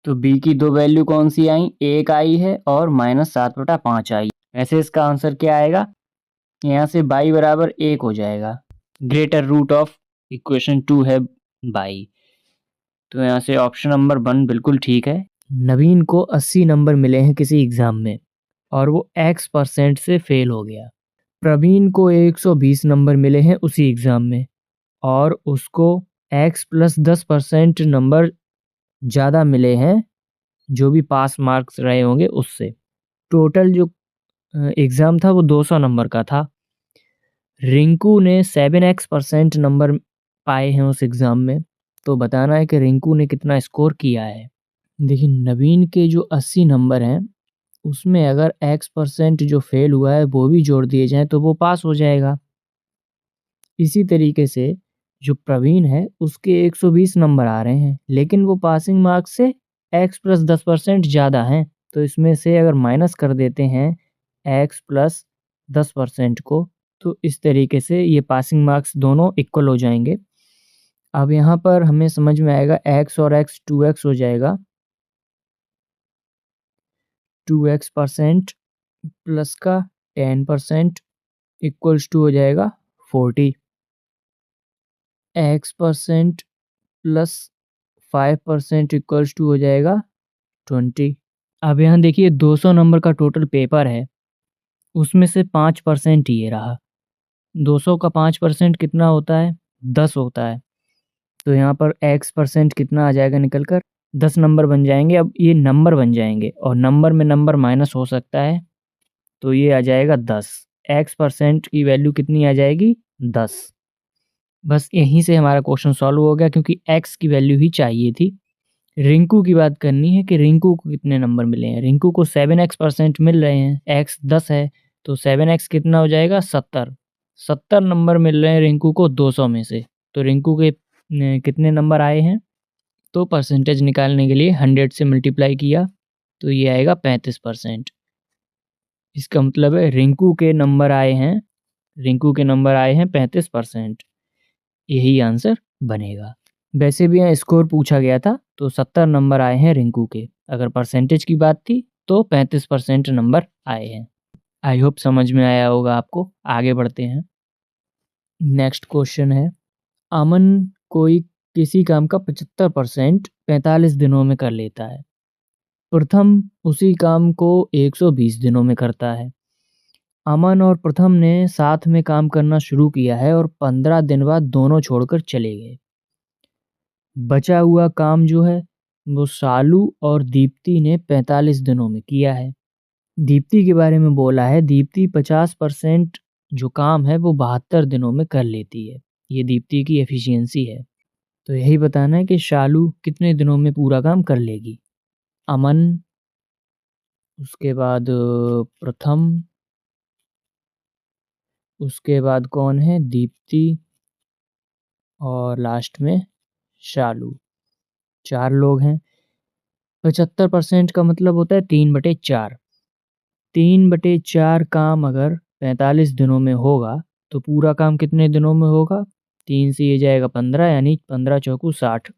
तो b की दो वैल्यू कौन सी आई, एक आई है और माइनस 7/5 आई। ऐसे इसका आंसर क्या आएगा, यहाँ से बाई बराबर 1 हो जाएगा। ग्रेटर रूट ऑफ इक्वेशन 2 है बाई, तो यहाँ से ऑप्शन नंबर 1 बिल्कुल ठीक है। नवीन को 80 नंबर मिले हैं किसी एग्जाम में और वो x% से फेल हो गया। प्रवीण को 120 नंबर मिले हैं उसी एग्जाम में और उसको x प्लस 10% नंबर ज़्यादा मिले हैं जो भी पास मार्क्स रहे होंगे उससे। टोटल जो एग्ज़ाम था वो 200 नंबर का था। रिंकू ने 7x% नंबर पाए हैं उस एग्ज़ाम में, तो बताना है कि रिंकू ने कितना स्कोर किया है। देखिए नवीन के जो 80 नंबर हैं उसमें अगर x% जो फेल हुआ है वो भी जोड़ दिए जाएं तो वो पास हो जाएगा। इसी तरीके से जो प्रवीण है उसके 120 नंबर आ रहे हैं लेकिन वो पासिंग मार्क्स से x प्लस 10% ज़्यादा हैं, तो इसमें से अगर माइनस कर देते हैं x प्लस 10% को तो इस तरीके से ये पासिंग मार्क्स दोनों इक्वल हो जाएंगे। अब यहाँ पर हमें समझ में आएगा x और x 2x हो जाएगा, 2x% प्लस का 10% इक्वल्स टू हो जाएगा 40, x% प्लस 5% इक्वल्स टू हो जाएगा 20। अब यहाँ देखिए 200 नंबर का टोटल पेपर है, उसमें से 5% ये रहा। 200 का 5% कितना होता है, 10 होता है, तो यहाँ पर x% कितना आ जाएगा निकल कर, 10 नंबर बन जाएंगे। अब ये नंबर बन जाएंगे और नंबर में नंबर माइनस हो सकता है, तो ये आ जाएगा 10। x% की वैल्यू कितनी आ जाएगी, 10। बस यहीं से हमारा क्वेश्चन सॉल्व हो गया क्योंकि x की वैल्यू ही चाहिए थी। रिंकू की बात करनी है कि रिंकू को कितने नंबर मिले हैं। रिंकू को 7x% मिल रहे हैं, x 10 है तो 7x कितना हो जाएगा, 70। 70 नंबर मिल रहे हैं रिंकू को 200 में से, तो रिंकू के कितने नंबर आए हैं, तो परसेंटेज निकालने के लिए 100 से मल्टीप्लाई किया तो ये आएगा 35%। इसका मतलब है रिंकू के नंबर आए हैं, रिंकू के नंबर आए हैं 35%, यही आंसर बनेगा। वैसे भी यहाँ स्कोर पूछा गया था तो 70 नंबर आए हैं रिंकू के, अगर परसेंटेज की बात थी तो 35% नंबर आए हैं। आई होप समझ में आया होगा आपको। आगे बढ़ते हैं। नेक्स्ट क्वेश्चन है, अमन कोई किसी काम का 75% 45 दिनों में कर लेता है। प्रथम उसी काम को 120 दिनों में करता है। अमन और प्रथम ने साथ में काम करना शुरू किया है और 15 दिन बाद दोनों छोड़कर चले गए। बचा हुआ काम जो है वो शालू और दीप्ति ने 45 दिनों में किया है। दीप्ति के बारे में बोला है, दीप्ति 50% जो काम है वो 72 दिनों में कर लेती है। ये दीप्ति की एफिशिएंसी है। तो यही बताना है कि शालू कितने दिनों में पूरा काम कर लेगी। अमन, उसके बाद प्रथम, उसके बाद कौन है, दीप्ति और लास्ट में शालू। 4 लोग हैं। 75% का मतलब होता है 3/4। 3/4 काम अगर 45 दिनों में होगा तो पूरा काम कितने दिनों में होगा? 3 से ये जाएगा 15, यानी 15 चौकू 60।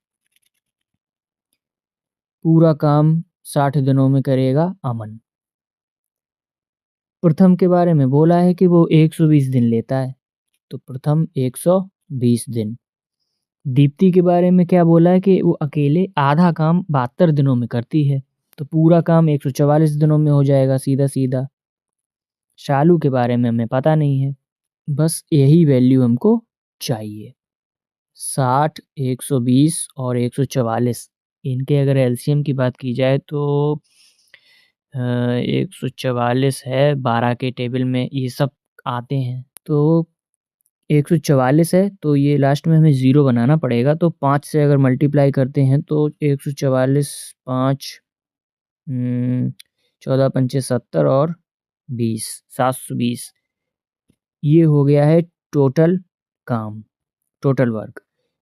पूरा काम 60 दिनों में करेगा अमन। प्रथम के बारे में बोला है कि वो 120 दिन लेता है, तो प्रथम 120 दिन। दीप्ति के बारे में क्या बोला है कि वो अकेले आधा काम 72 दिनों में करती है, तो पूरा काम 144 दिनों में हो जाएगा सीधा सीधा। शालू के बारे में हमें पता नहीं है, बस यही वैल्यू हमको चाहिए। 60, 120 और 144, इनके अगर एलसीएम की बात की जाए तो 144 है, 12 के टेबल में ये सब आते हैं, तो 144 है, तो ये लास्ट में हमें 0 बनाना पड़ेगा, तो 5 से अगर मल्टीप्लाई करते हैं तो 144, 5, 14 पंचे 70 और 20, 720। ये हो गया है टोटल काम, टोटल वर्क।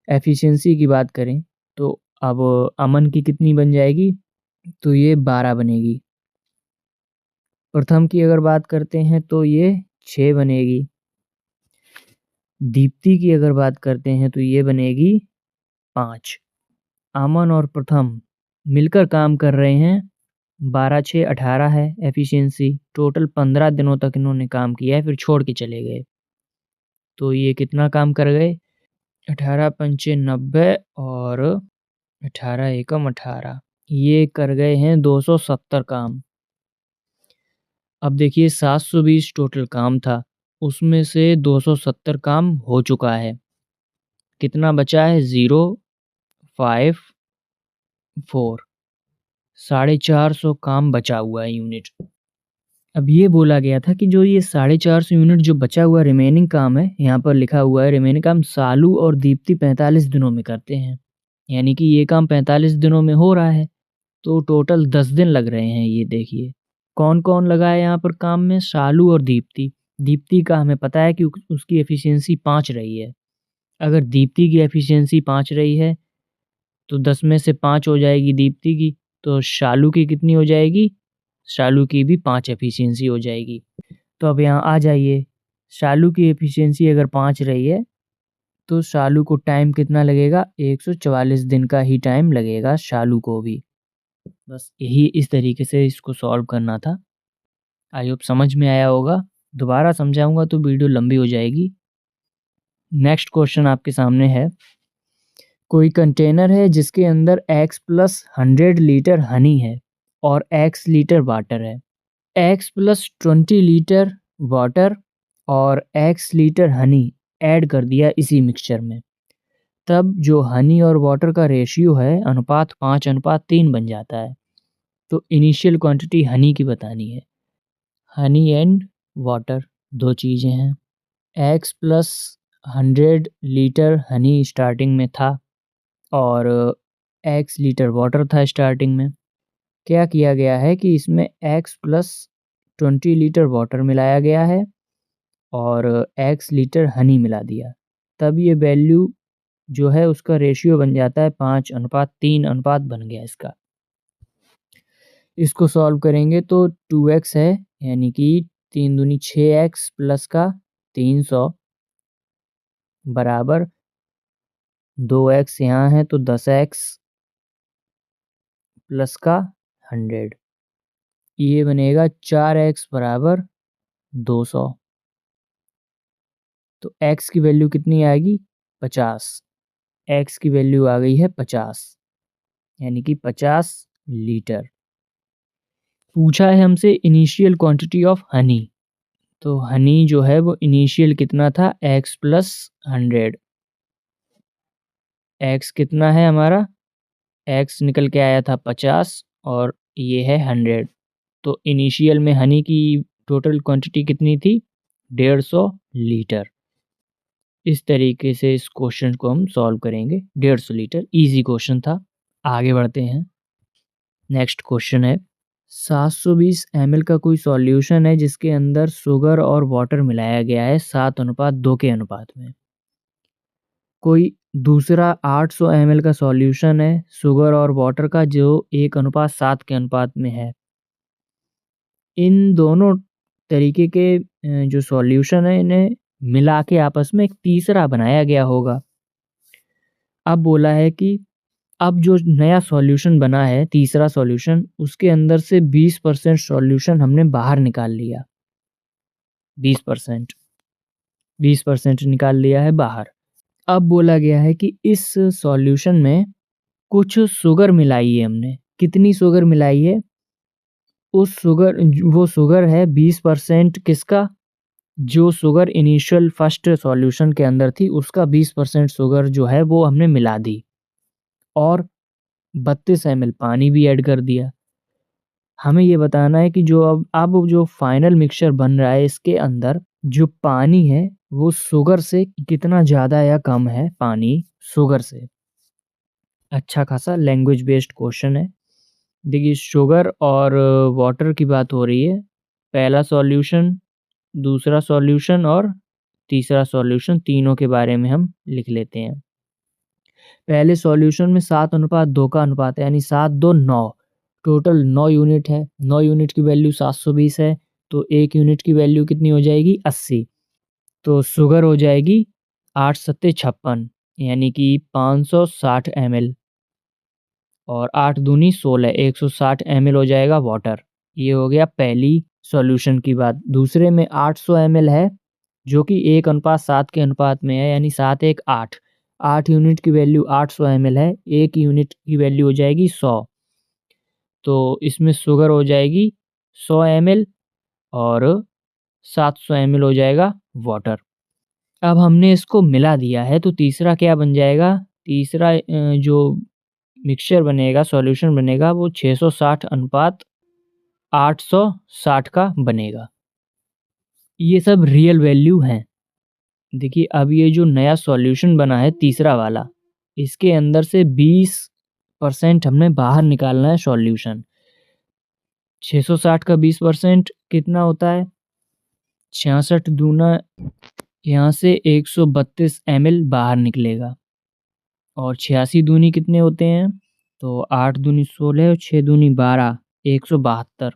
एफिशिएंसी की बात करें तो अब अमन की कितनी बन जाएगी? तो ये 12 बनेगी। प्रथम की अगर बात करते हैं तो ये 6 बनेगी। दीप्ति की अगर बात करते हैं तो ये बनेगी 5। अमन और प्रथम मिलकर काम कर रहे हैं, 12 6 18 है एफिशिएंसी। टोटल 15 दिनों तक इन्होंने काम किया है, फिर छोड़ के चले गए। तो ये कितना काम कर गए? 18 पंचे 90 और 18 एकम 18, ये कर गए हैं 270 काम। अब देखिए 720 टोटल काम था, उसमें से 270 काम हो चुका है। कितना बचा है? 0, 5, 4, 450 काम बचा हुआ है यूनिट। अब ये बोला गया था कि जो ये 450 यूनिट जो बचा हुआ रिमेनिंग काम है, यहाँ पर लिखा हुआ है रिमेनिंग काम सालू और दीप्ति 45 दिनों में करते हैं, यानी कि ये काम 45 दिनों में हो रहा है, तो टोटल 10 दिन लग रहे हैं। ये देखिए कौन कौन लगा है यहाँ पर काम में? शालू और दीप्ति। दीप्ति का हमें पता है कि उसकी एफिशिएंसी 5 रही है। अगर दीप्ति की एफिशिएंसी 5 रही है तो 10 में से 5 हो जाएगी दीप्ति की, तो शालू की कितनी हो जाएगी? शालू की भी 5 एफिशिएंसी हो जाएगी। तो अब यहाँ आ जाइए, शालू की एफिशिएंसी अगर 5 रही है तो शालू को टाइम कितना लगेगा? 144 दिन का ही टाइम लगेगा शालू को भी। बस यही इस तरीके से इसको सॉल्व करना था। आई होप समझ में आया होगा। दोबारा समझाऊंगा तो वीडियो लंबी हो जाएगी। नेक्स्ट क्वेश्चन आपके सामने है, कोई कंटेनर है जिसके अंदर x प्लस 100 लीटर हनी है और x लीटर वाटर है। x प्लस 20 लीटर वाटर और x लीटर हनी ऐड कर दिया इसी मिक्सचर में, तब जो हनी और वाटर का रेशियो है अनुपात 5:3 बन जाता है। तो इनिशियल क्वांटिटी हनी की बतानी है। हनी एंड वाटर दो चीज़ें हैं। x plus 100 litre Honey starting में था और x लीटर वाटर था स्टार्टिंग में। क्या किया गया है कि इसमें x प्लस 20 लीटर वाटर मिलाया गया है और x लीटर हनी मिला दिया, तब ये वैल्यू जो है उसका रेशियो बन जाता है 5:3 बन गया इसका। इसको सॉल्व करेंगे तो 2x है, यानी कि 3 दूनी 6x प्लस का 300 बराबर 2x यहाँ है तो 10x प्लस का 100, ये बनेगा 4x बराबर 200। तो x की वैल्यू कितनी आएगी? 50। x की वैल्यू आ गई है 50, यानी कि 50 लीटर। पूछा है हमसे इनिशियल क्वांटिटी ऑफ हनी, तो हनी जो है वो इनिशियल कितना था? x plus 100। x कितना है हमारा? x निकल के आया था 50 और ये है 100, तो इनिशियल में हनी की टोटल क्वांटिटी कितनी थी? 150 लीटर। इस तरीके से इस क्वेश्चन को हम सॉल्व करेंगे। 150 लीटर इजी क्वेश्चन था। आगे बढ़ते हैं। नेक्स्ट क्वेश्चन है, 720 ml का कोई सॉल्यूशन है जिसके अंदर शुगर और वाटर मिलाया गया है 7:2 के अनुपात में। कोई दूसरा 800 ml का सॉल्यूशन है शुगर और वाटर का जो 1:7 के अनुपात में है। इन दोनों तरीके के जो सॉल्यूशन है इन्हें मिला के आपस में एक तीसरा बनाया गया होगा। अब बोला है कि अब जो नया सॉल्यूशन बना है तीसरा सॉल्यूशन उसके अंदर से 20% सॉल्यूशन हमने बाहर निकाल लिया। 20% निकाल लिया है बाहर। अब बोला गया है कि इस सॉल्यूशन में कुछ शुगर मिलाई है हमने। कितनी शुगर मिलाई है? वो शुगर है 20% किसका? जो शुगर इनिशियल फर्स्ट सॉल्यूशन के अंदर थी उसका 20% शुगर जो है वो हमने मिला दी और 32 ml पानी भी ऐड कर दिया। हमें ये बताना है कि जो अब जो फाइनल मिक्सचर बन रहा है इसके अंदर जो पानी है वो शुगर से कितना ज़्यादा या कम है पानी शुगर से। अच्छा खासा लैंग्वेज बेस्ड क्वेश्चन है। देखिए शुगर और वाटर की बात हो रही है। पहला सॉल्यूशन, दूसरा सॉल्यूशन और तीसरा सॉल्यूशन तीनों के बारे में हम लिख लेते हैं। पहले सॉल्यूशन में 7:2 का अनुपात है यानी 7:2:9। टोटल 9 यूनिट है। 9 यूनिट की वैल्यू 720 है तो 1 यूनिट की वैल्यू कितनी हो जाएगी? 80। तो शुगर हो जाएगी 8 सत्ते 56 यानी कि 560 ml और 8 दूनी 16 160 ml हो जाएगा वाटर। ये हो गया पहली सॉल्यूशन की बात। दूसरे में 800 ml है जो कि 1:7 के अनुपात में है यानी 7 1 8। 8 यूनिट की वैल्यू 800 ml है। 1 यूनिट की वैल्यू हो जाएगी 100। तो इसमें शुगर हो जाएगी 100 ml और 700 ml हो जाएगा वाटर। अब हमने इसको मिला दिया है तो तीसरा क्या बन जाएगा? तीसरा जो मिक्सचर बनेगा, सॉल्यूशन बनेगा वो 660 अनुपात 860 का बनेगा। ये सब रियल वैल्यू हैं। देखिए अब ये जो नया सॉल्यूशन बना है तीसरा वाला, इसके अंदर से 20% हमने बाहर निकालना है सॉल्यूशन। 660 का 20% कितना होता है? 66 दूना यहाँ से 132 ml बाहर निकलेगा और 86 दूनी कितने होते हैं? तो 8 दूनी 16 और 6 दूनी 12, 172।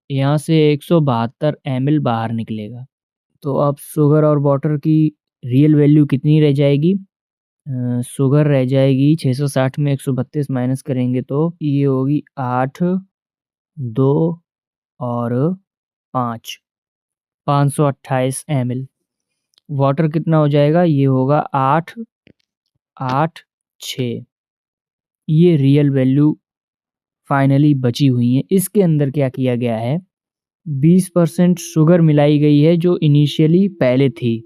यहाँ से 172 ml बाहर निकलेगा। तो अब शुगर और वाटर की रियल वैल्यू कितनी रह जाएगी? शुगर रह जाएगी 660 में 132 माइनस करेंगे तो ये होगी 8, 2 और 5, 528 ml। वाटर कितना हो जाएगा? ये होगा 8, 8, 6। ये रियल वैल्यू फाइनली बची हुई हैं। इसके अंदर क्या किया गया है? 20% शुगर मिलाई गई है जो इनिशियली पहले थी।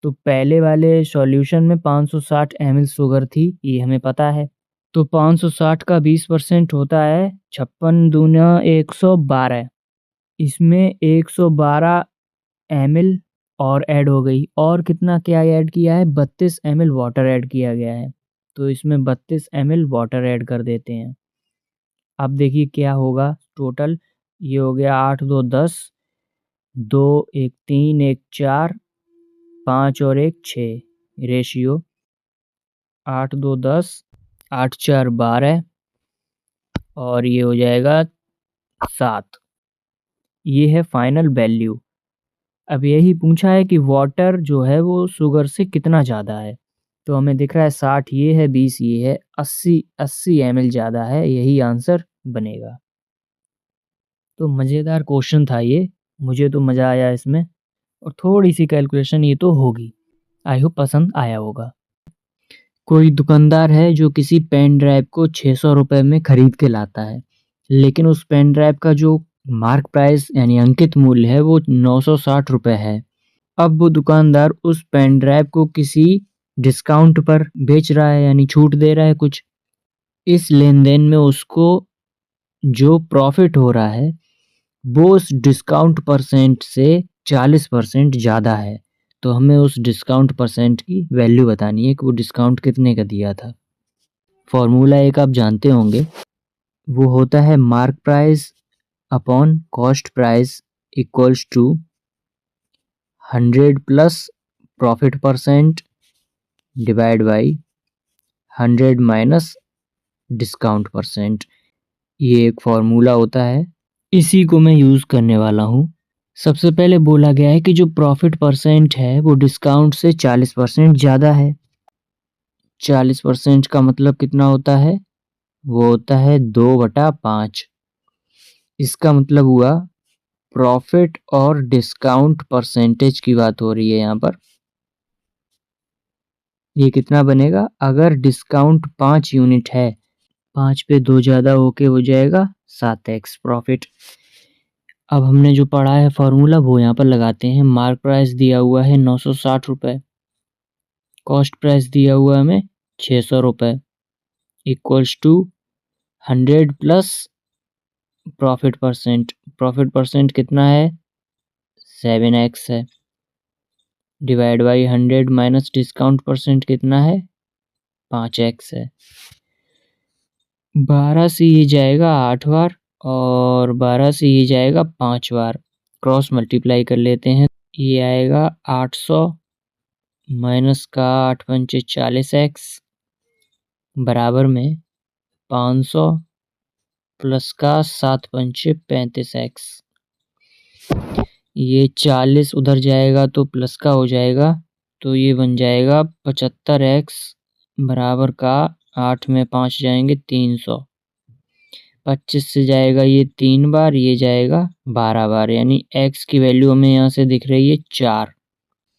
तो पहले वाले सॉल्यूशन में 560 ml शुगर थी, ये हमें पता है। तो 560 का 20% होता है 56 दूना 112। इसमें 112 ml और ऐड हो गई और कितना क्या ऐड किया है? 32 ml वाटर ऐड किया गया है। तो इसमें 32 ml वाटर ऐड कर देते हैं। अब देखिए क्या होगा टोटल। ये हो गया 8 2 10, 2 1 3 1 4, 5 और 1 6 रेशियो 8 2 10, 8 4 12 और ये हो जाएगा 7। ये है फाइनल वैल्यू। अब यही पूछा है कि वाटर जो है वो शुगर से कितना ज़्यादा है। तो हमें दिख रहा है 60 ये है, 20 ये है, 80 ml ज़्यादा है। यही आंसर बनेगा। तो मज़ेदार क्वेश्चन था ये। मुझे तो मज़ा आया इसमें और थोड़ी सी कैलकुलेशन ये तो होगी। आई होप पसंद आया होगा। कोई दुकानदार है जो किसी पेन ड्राइव को 600 रुपये में खरीद के लाता है, लेकिन उस पेन ड्राइव का जो मार्क प्राइस यानी अंकित मूल्य है वो 960 रुपये है। अब वो दुकानदार उस पेन ड्राइव को किसी डिस्काउंट पर बेच रहा है यानी छूट दे रहा है कुछ। इस लेन देन में उसको जो प्रॉफिट हो रहा है वो उस डिस्काउंट परसेंट से 40% ज़्यादा है। तो हमें उस डिस्काउंट परसेंट की वैल्यू बतानी है कि वो डिस्काउंट कितने का दिया था। फॉर्मूला एक आप जानते होंगे, वो होता है mark price upon cost price equals to 100 plus profit percent divide by 100 minus discount percent. ये एक फॉर्मूला होता है, इसी को मैं यूज करने वाला हूँ। सबसे पहले बोला गया है कि जो प्रॉफिट परसेंट है वो डिस्काउंट से 40% ज़्यादा है। 40% का मतलब कितना होता है? वो होता है 2/5। इसका मतलब हुआ प्रॉफिट और डिस्काउंट परसेंटेज की बात हो रही है यहाँ पर। ये कितना बनेगा? अगर डिस्काउंट 5 यूनिट है, 5 पे 2 ज़्यादा होके हो जाएगा 7x प्रॉफिट। अब हमने जो पढ़ा है फॉर्मूला वो यहाँ पर लगाते हैं। मार्क प्राइस दिया हुआ है 960 रुपये, कॉस्ट प्राइस दिया हुआ है हमें 600 रुपये, equals to 100 plus profit percent. Profit percent कितना है? 7x है, divide by 100 minus discount percent कितना है? 5x है। 12 से ये जाएगा 8 बार और 12 से ये जाएगा 5 बार। क्रॉस मल्टीप्लाई कर लेते हैं, ये आएगा 800 माइनस का 8 पंचे 40x बराबर में 500 प्लस का 7 पंचे 35x। ये 40 उधर जाएगा तो प्लस का हो जाएगा, तो ये बन जाएगा 75x बराबर का 8 में 5 जाएंगे 300। 25 से जाएगा ये 3 बार, ये जाएगा 12 बार, यानी x की वैल्यू हमें यहाँ से दिख रही है 4।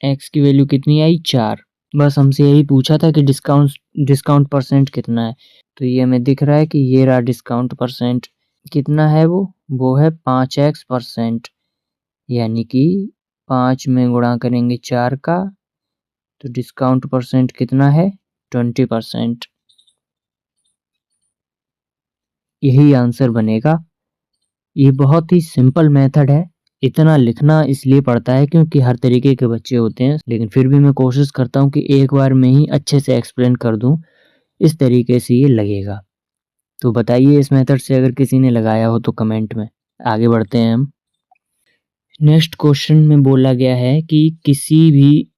x की वैल्यू कितनी आई? 4। बस हमसे यही पूछा था कि डिस्काउंट परसेंट कितना है, तो ये हमें दिख रहा है कि ये रहा डिस्काउंट परसेंट। कितना है वो है 5x%, यानी कि 5 में गुणा करेंगे 4 का, तो डिस्काउंट परसेंट कितना है? 20%। यही आंसर बनेगा। ये बहुत ही सिंपल मेथड है। इतना लिखना इसलिए पड़ता है क्योंकि हर तरीके के बच्चे होते हैं, लेकिन फिर भी मैं कोशिश करता हूँ कि एक बार में ही अच्छे से एक्सप्लेन कर दूँ। इस तरीके से ये लगेगा। तो बताइए इस मेथड से अगर किसी ने लगाया हो तो कमेंट में। आगे बढ़ते हैं हम। नेक्स्ट क्वेश्चन में बोला गया है कि किसी भी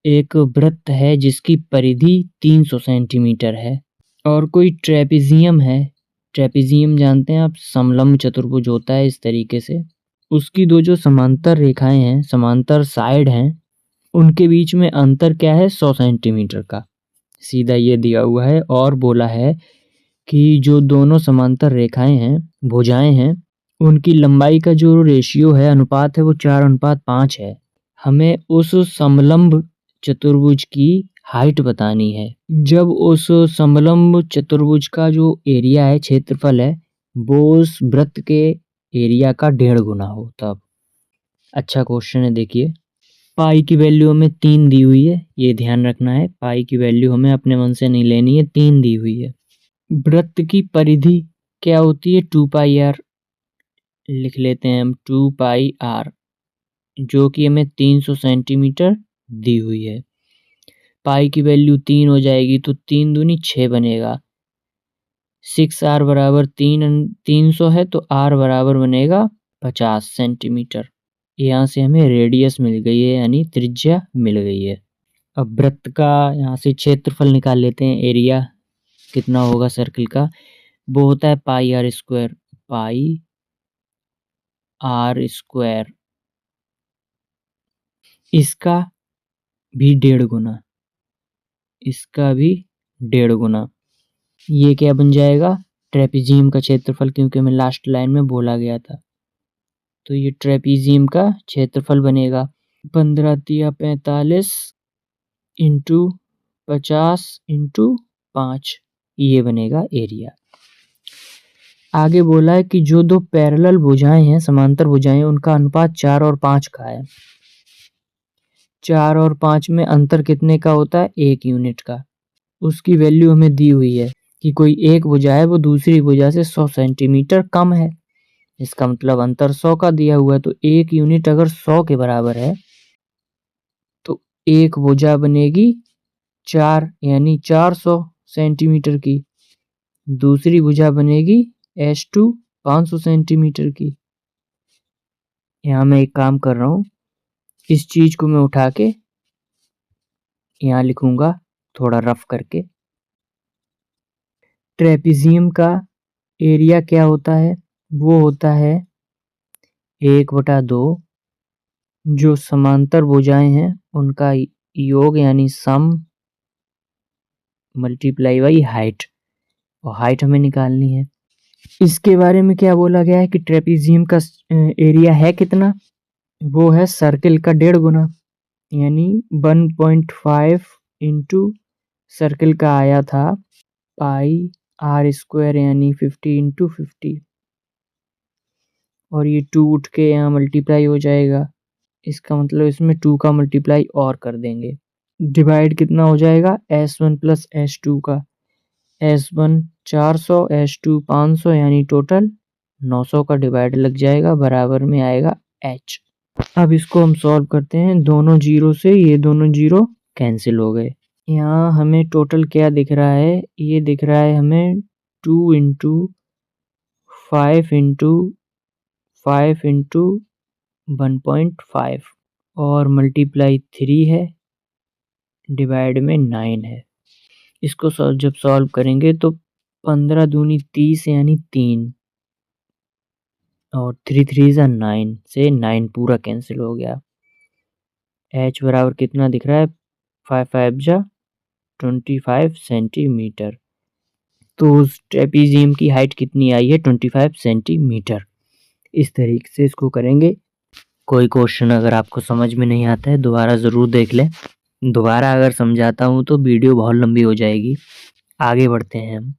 एक वृत्त है जिसकी परिधि 300 सेंटीमीटर है और कोई ट्रेपेजियम है। ट्रेपेजियम जानते हैं आप, समलंब चतुर्भुज होता है इस तरीके से। उसकी दो जो समांतर रेखाएं हैं, समांतर साइड हैं, उनके बीच में अंतर क्या है? 100 सेंटीमीटर का। सीधा ये दिया हुआ है और बोला है कि जो दोनों समांतर रेखाएं हैं, भुजाएं हैं, उनकी लंबाई का जो रेशियो है, अनुपात है, वो 4:5 है। हमें उस समलंब चतुर्भुज की हाइट बतानी है। जब उस समलंब चतुर्भुज का जो एरिया है, क्षेत्रफल है, वो उस वृत्त के एरिया का 1.5 गुना हो तब। अच्छा क्वेश्चन है, देखिए। पाई की वैल्यू हमें 3 दी हुई है, ये ध्यान रखना है। पाई की वैल्यू हमें अपने मन से नहीं लेनी है, 3 दी हुई है। वृत्त की परिधि क्या होती है? 2πr लिख लेते हैं हम, 2πr, जो कि हमें 300 सेंटीमीटर दी हुई है। पाई की वैल्यू 3 हो जाएगी तो 3 दूनी 6 बनेगा। 6r बराबर 300 है तो r बराबर बनेगा 50 सेंटीमीटर। यहाँ से हमें रेडियस मिल गई है, यानी त्रिज्या मिल गई है। अब वृत्त का यहाँ से क्षेत्रफल निकाल लेते हैं। एरिया कितना होगा सर्कल का? वो होता है πr²। पाई r², इसका भी 1.5 गुना, इसका भी 1.5 गुना। ये क्या बन जाएगा? ट्रेपेजियम का क्षेत्रफल, क्योंकि हमें लास्ट लाइन में बोला गया था। तो ये ट्रेपेजियम का क्षेत्रफल बनेगा 15 तिया 45 इंटू 50 इंटू 5, ये बनेगा एरिया। आगे बोला है कि जो दो पैरेलल भुजाएं हैं, समांतर भुजाएं, उनका अनुपात 4 और 5 का है। 4 और 5 में अंतर कितने का होता है? 1 यूनिट का। उसकी वैल्यू हमें दी हुई है कि कोई एक भुजा है वो दूसरी भुजा से 100 सेंटीमीटर कम है। इसका मतलब अंतर 100 का दिया हुआ है, तो 1 यूनिट अगर 100 के बराबर है तो एक भुजा बनेगी 4, यानी 400 सेंटीमीटर की। दूसरी भुजा बनेगी S2 500 सेंटीमीटर की। यहाँ मैं एक काम कर रहा हूँ, इस चीज को मैं उठा के यहाँ लिखूंगा थोड़ा रफ करके। ट्रेपीजियम का एरिया क्या होता है? वो होता है 1/2 जो समांतर भुजाएं हैं उनका योग यानी सम मल्टीप्लाई बाई हाइट, और हाइट हमें निकालनी है। इसके बारे में क्या बोला गया है कि ट्रेपीजियम का एरिया है कितना? वो है सर्किल का 1.5 गुना, यानी 1.5 इंटू सर्किल का आया था पाई आर स्क्वायर यानी 50 इंटू 50, और ये 2 उठ के यहाँ मल्टीप्लाई हो जाएगा। इसका मतलब इसमें 2 का मल्टीप्लाई और कर देंगे। डिवाइड कितना हो जाएगा? S1 प्लस S2 का। S1 400 S2 500 यानी टोटल 900 का डिवाइड लग जाएगा, बराबर में आएगा H। अब इसको हम सॉल्व करते हैं। दोनों जीरो से ये दोनों जीरो कैंसिल हो गए। यहाँ हमें टोटल क्या दिख रहा है? ये दिख रहा है हमें 2 इंटू 5 इंटू 5 इंटू 1.5 और मल्टीप्लाई 3 है, डिवाइड में 9 है। इसको जब सॉल्व करेंगे तो 15 दूनी 30 यानी 3 और 3 3 जा 9 से 9 पूरा कैंसिल हो गया। H बराबर कितना दिख रहा है? 5 5 जा 25 सेंटीमीटर। तो उस ट्रेपीजियम की हाइट कितनी आई है? 25 सेंटीमीटर। इस तरीके से इसको करेंगे। कोई क्वेश्चन अगर आपको समझ में नहीं आता है दोबारा ज़रूर देख लें। दोबारा अगर समझाता हूँ तो वीडियो बहुत लंबी हो जाएगी। आगे बढ़ते हैं हम।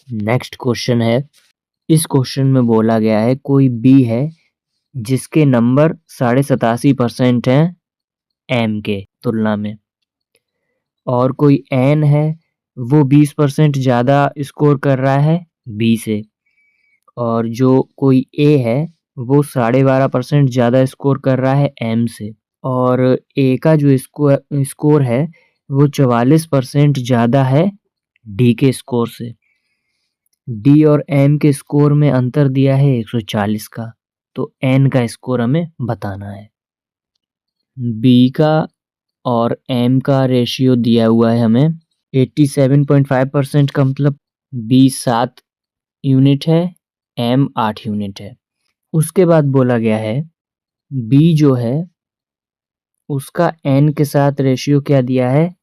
नेक्स्ट क्वेश्चन है। इस क्वेश्चन में बोला गया है कोई बी है जिसके नंबर 87.5% हैं एम के तुलना में, और कोई एन है वो 20% ज़्यादा स्कोर कर रहा है बी से, और जो कोई ए है वो 12.5% ज़्यादा स्कोर कर रहा है एम से, और ए का जो स्कोर है वो 44% ज़्यादा है डी के स्कोर से। डी और एम के स्कोर में अंतर दिया है 140 का, तो एन का स्कोर हमें बताना है। बी का और एम का रेशियो दिया हुआ है हमें 87.5% का, मतलब बी 7 यूनिट है, एम 8 यूनिट है। उसके बाद बोला गया है बी जो है उसका एन के साथ रेशियो क्या दिया है?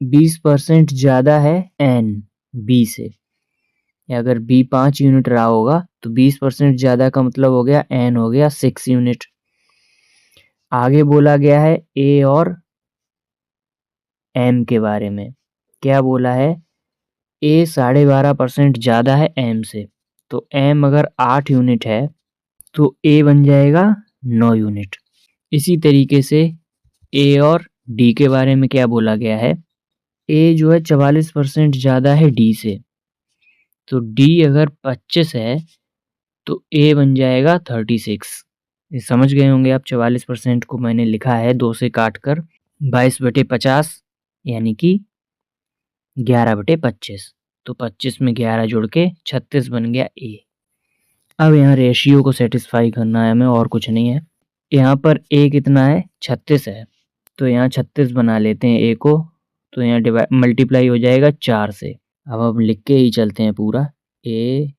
20% ज़्यादा है एन बी से। अगर बी 5 यूनिट रहा होगा तो 20% ज़्यादा का मतलब हो गया एन हो गया 6 यूनिट। आगे बोला गया है ए और एम के बारे में। क्या बोला है? ए 12.5% ज़्यादा है एम से, तो एम अगर 8 यूनिट है तो ए बन जाएगा 9 यूनिट। इसी तरीके से ए और डी के बारे में क्या बोला गया है? ए जो है 44% ज़्यादा है डी से, तो डी अगर 25 है तो ए बन जाएगा 36। ये समझ गए होंगे आप। 44% को मैंने लिखा है 2 से काट कर 22/50 यानी कि 11/25, तो 25 में 11 जुड़ के 36 बन गया ए। अब यहाँ रेशियो को सेटिस्फाई करना है हमें, और कुछ नहीं है। यहाँ पर ए कितना है? 36 है, तो यहाँ 36 बना लेते हैं ए को, तो यहाँ मल्टीप्लाई हो जाएगा 4 से। अब हम लिख के ही चलते हैं पूरा। ए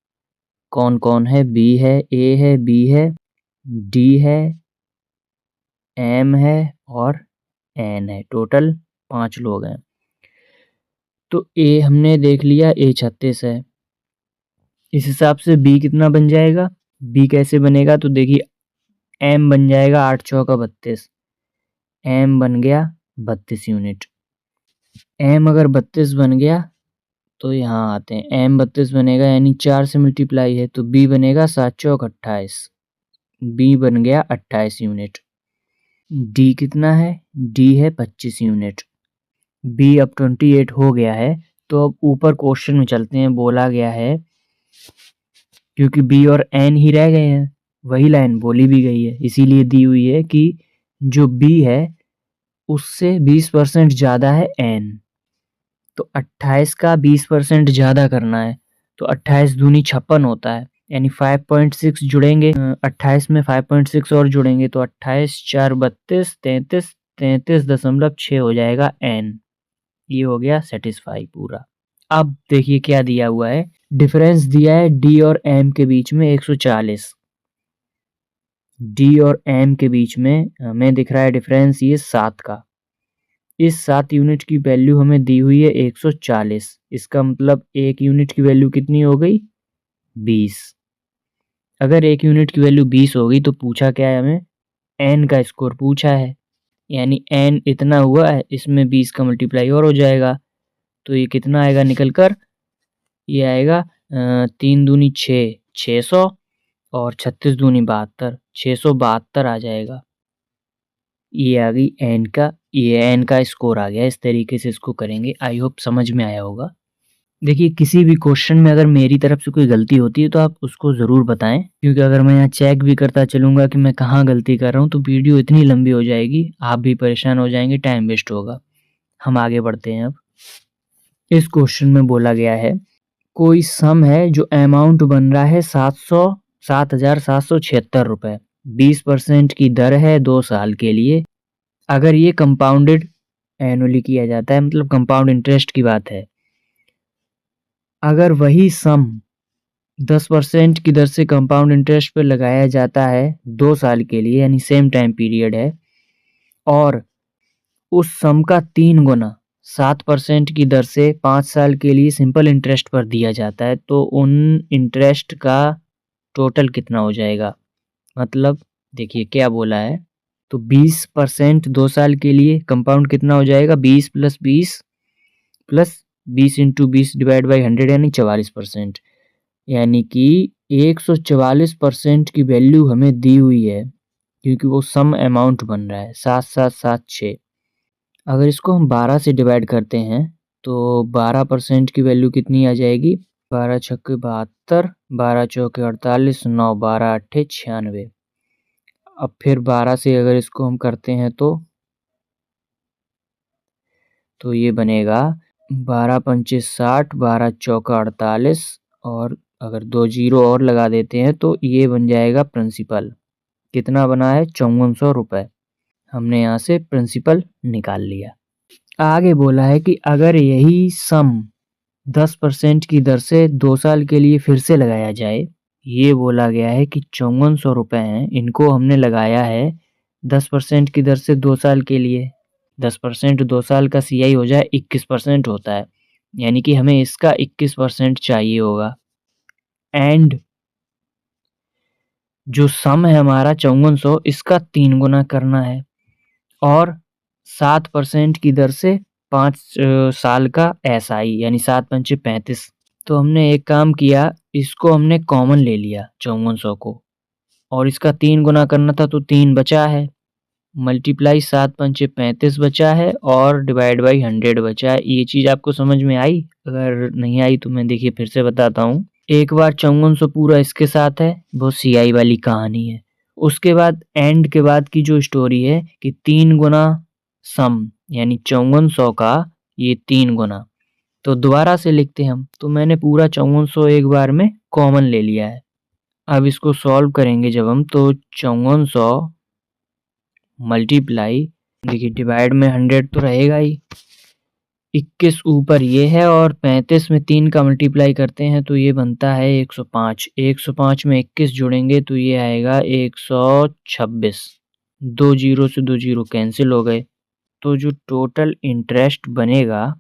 कौन कौन है? बी है, ए है, बी है, डी है, एम है और एन है। टोटल 5 लोग हैं। तो ए हमने देख लिया, ए 36 है। इस हिसाब से बी कितना बन जाएगा? बी कैसे बनेगा? तो देखिए एम बन जाएगा 8 चौका 32, एम बन गया 32 यूनिट। एम अगर 32 बन गया तो यहाँ आते हैं, एम 32 बनेगा यानी 4 से मल्टीप्लाई है, तो बी बनेगा 7 चौक 28, बी बन गया 28 यूनिट। डी कितना है? डी है 25 यूनिट। बी अब 28 हो गया है, तो अब ऊपर क्वेश्चन में चलते हैं। बोला गया है क्योंकि बी और एन ही रह गए हैं, वही लाइन बोली भी गई है, इसीलिए दी हुई है कि जो बी है उससे 20% ज़्यादा है एन, तो 28 का 20% ज़्यादा करना है, तो 28 दूनी 56 होता है, यानी 5.6 जुड़ेंगे 28 में 5.6 और जुड़ेंगे तो 28 4 32 33 33.6 हो जाएगा एन, ये हो गया सेटिस्फाई पूरा। अब देखिए क्या दिया हुआ है, डिफरेंस दिया है डी और एम के बीच में 140। डी और एम के बीच में हमें दिख रहा है डिफरेंस ये 7 का। इस 7 यूनिट की वैल्यू हमें दी हुई है 140। इसका मतलब 1 यूनिट की वैल्यू कितनी हो गई, 20। अगर 1 यूनिट की वैल्यू 20 हो गई तो पूछा क्या है हमें, एन का स्कोर पूछा है, यानी एन इतना हुआ है, इसमें 20 का मल्टीप्लाई और हो जाएगा, तो ये कितना आएगा निकल कर, ये आएगा 3 दूनी 6, 600 और 36 दूनी 72, 672 आ जाएगा। ये आ गई एन का, ये एन का स्कोर आ गया। इस तरीके से इसको करेंगे। आई होप समझ में आया होगा। देखिए किसी भी क्वेश्चन में अगर मेरी तरफ से कोई गलती होती है तो आप उसको ज़रूर बताएं, क्योंकि अगर मैं यहाँ चेक भी करता चलूँगा कि मैं कहाँ गलती कर रहा हूँ तो वीडियो इतनी लंबी हो जाएगी, आप भी परेशान हो जाएंगे, टाइम वेस्ट होगा। हम आगे बढ़ते हैं। अब इस क्वेश्चन में बोला गया है कोई सम है जो अमाउंट बन रहा है 7,776 रुपये, 20% की दर है 2 साल के लिए। अगर ये कंपाउंडेड एनुअली किया जाता है, मतलब कंपाउंड इंटरेस्ट की बात है। अगर वही सम 10% की दर से कंपाउंड इंटरेस्ट पर लगाया जाता है 2 साल के लिए, यानी सेम टाइम पीरियड है, और उस सम का 3 गुना 7% की दर से 5 साल के लिए सिंपल इंटरेस्ट पर दिया जाता है, तो उन इंटरेस्ट का टोटल कितना हो जाएगा। मतलब देखिए क्या बोला है, तो 20% 2 साल के लिए कंपाउंड कितना हो जाएगा, 20 plus 20 plus 20 into 20 divide by 100 यानी 44%, यानी कि 144% की वैल्यू हमें दी हुई है, क्योंकि वो सम अमाउंट बन रहा है 7776। अगर इसको हम 12 से डिवाइड करते हैं तो 12% की वैल्यू कितनी आ जाएगी, 12 छक्के 72, 12 चौके 48, 9 12 अट्ठे 96। अब फिर 12 से अगर इसको हम करते हैं तो ये बनेगा 12 पंचे 60, 12 चौका 48, और अगर 2 जीरो और लगा देते हैं तो ये बन जाएगा प्रिंसिपल। कितना बना है, 5400 रुपये। हमने यहाँ से प्रिंसिपल निकाल लिया। आगे बोला है कि अगर यही सम 10% की दर से 2 साल के लिए फिर से लगाया जाए, ये बोला गया है कि 5400 रुपये हैं, इनको हमने लगाया है 10% की दर से 2 साल के लिए। 10% 2 साल का CI हो जाए 21% होता है, यानी कि हमें इसका 21% चाहिए होगा। एंड जो सम है हमारा 5400, इसका 3 गुना करना है, और 7% की दर से 5 साल का SI, यानी 7 पंचे 35। तो हमने एक काम किया, इसको हमने कॉमन ले लिया 5400 को, और इसका 3 गुना करना था तो 3 बचा है, मल्टीप्लाई 7 पंचे 35 बचा है, और डिवाइड बाई 100 बचा है। ये चीज़ आपको समझ में आई? अगर नहीं आई तो मैं देखिए फिर से बताता हूँ। एक बार 5400 पूरा इसके साथ है, वो CI वाली कहानी है। उसके बाद एंड के बाद की जो स्टोरी है कि 3 गुना सम, यानी 5400 का ये 3 गुना, तो दोबारा से लिखते हैं हम। तो मैंने पूरा 5400 एक बार में कॉमन ले लिया है। अब इसको सॉल्व करेंगे जब हम, तो 5400 मल्टीप्लाई, देखिए डिवाइड में 100 तो रहेगा ही, 21 ऊपर ये है, और 35 में 3 का मल्टीप्लाई करते हैं तो ये बनता है 105। 105 में 21 जोड़ेंगे तो ये आएगा 126। 2 जीरो से 2 जीरो कैंसिल हो गए, तो जो टोटल इंटरेस्ट बनेगा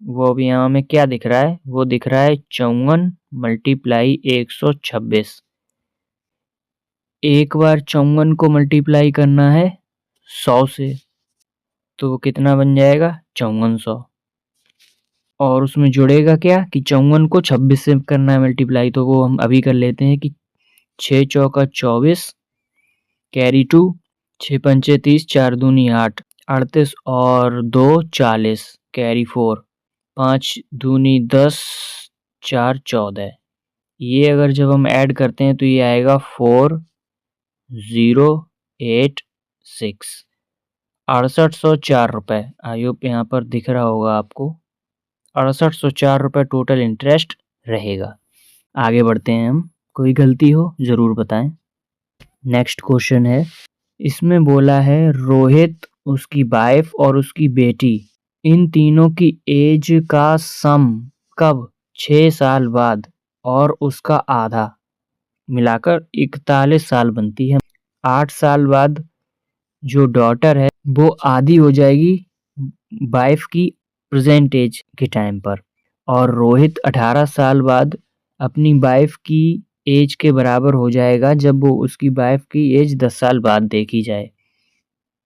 वो अभी यहाँ में क्या दिख रहा है, वो दिख रहा है 54 मल्टीप्लाई 126। एक बार 54 को मल्टीप्लाई करना है 100 से, तो वो कितना बन जाएगा, 5400। और उसमें जुड़ेगा क्या कि 54 को 26 से करना है मल्टीप्लाई, तो वो हम अभी कर लेते हैं कि 6 चौका 24 कैरी 2, 6 पंचे 30, 4 दूनी 8, 38 और 2 40 कैरी 4, 5 दूनी 10, 4 14। ये अगर जब हम ऐड करते हैं तो ये आएगा 4086, 6804 रुपये। आई होप यहाँ पर दिख रहा होगा आपको, 6804 रुपये टोटल इंटरेस्ट रहेगा। आगे बढ़ते हैं हम, कोई गलती हो ज़रूर बताएं। नेक्स्ट क्वेश्चन है, इसमें बोला है रोहित, उसकी वाइफ और उसकी बेटी इन तीनों की एज का सम कब? 6 साल बाद और उसका आधा मिलाकर 41 साल बनती है। 8 साल बाद जो डॉटर है वो आधी हो जाएगी वाइफ की प्रेजेंट एज के टाइम पर, और रोहित 18 साल बाद अपनी वाइफ की एज के बराबर हो जाएगा जब वो उसकी वाइफ की एज 10 साल बाद देखी जाए।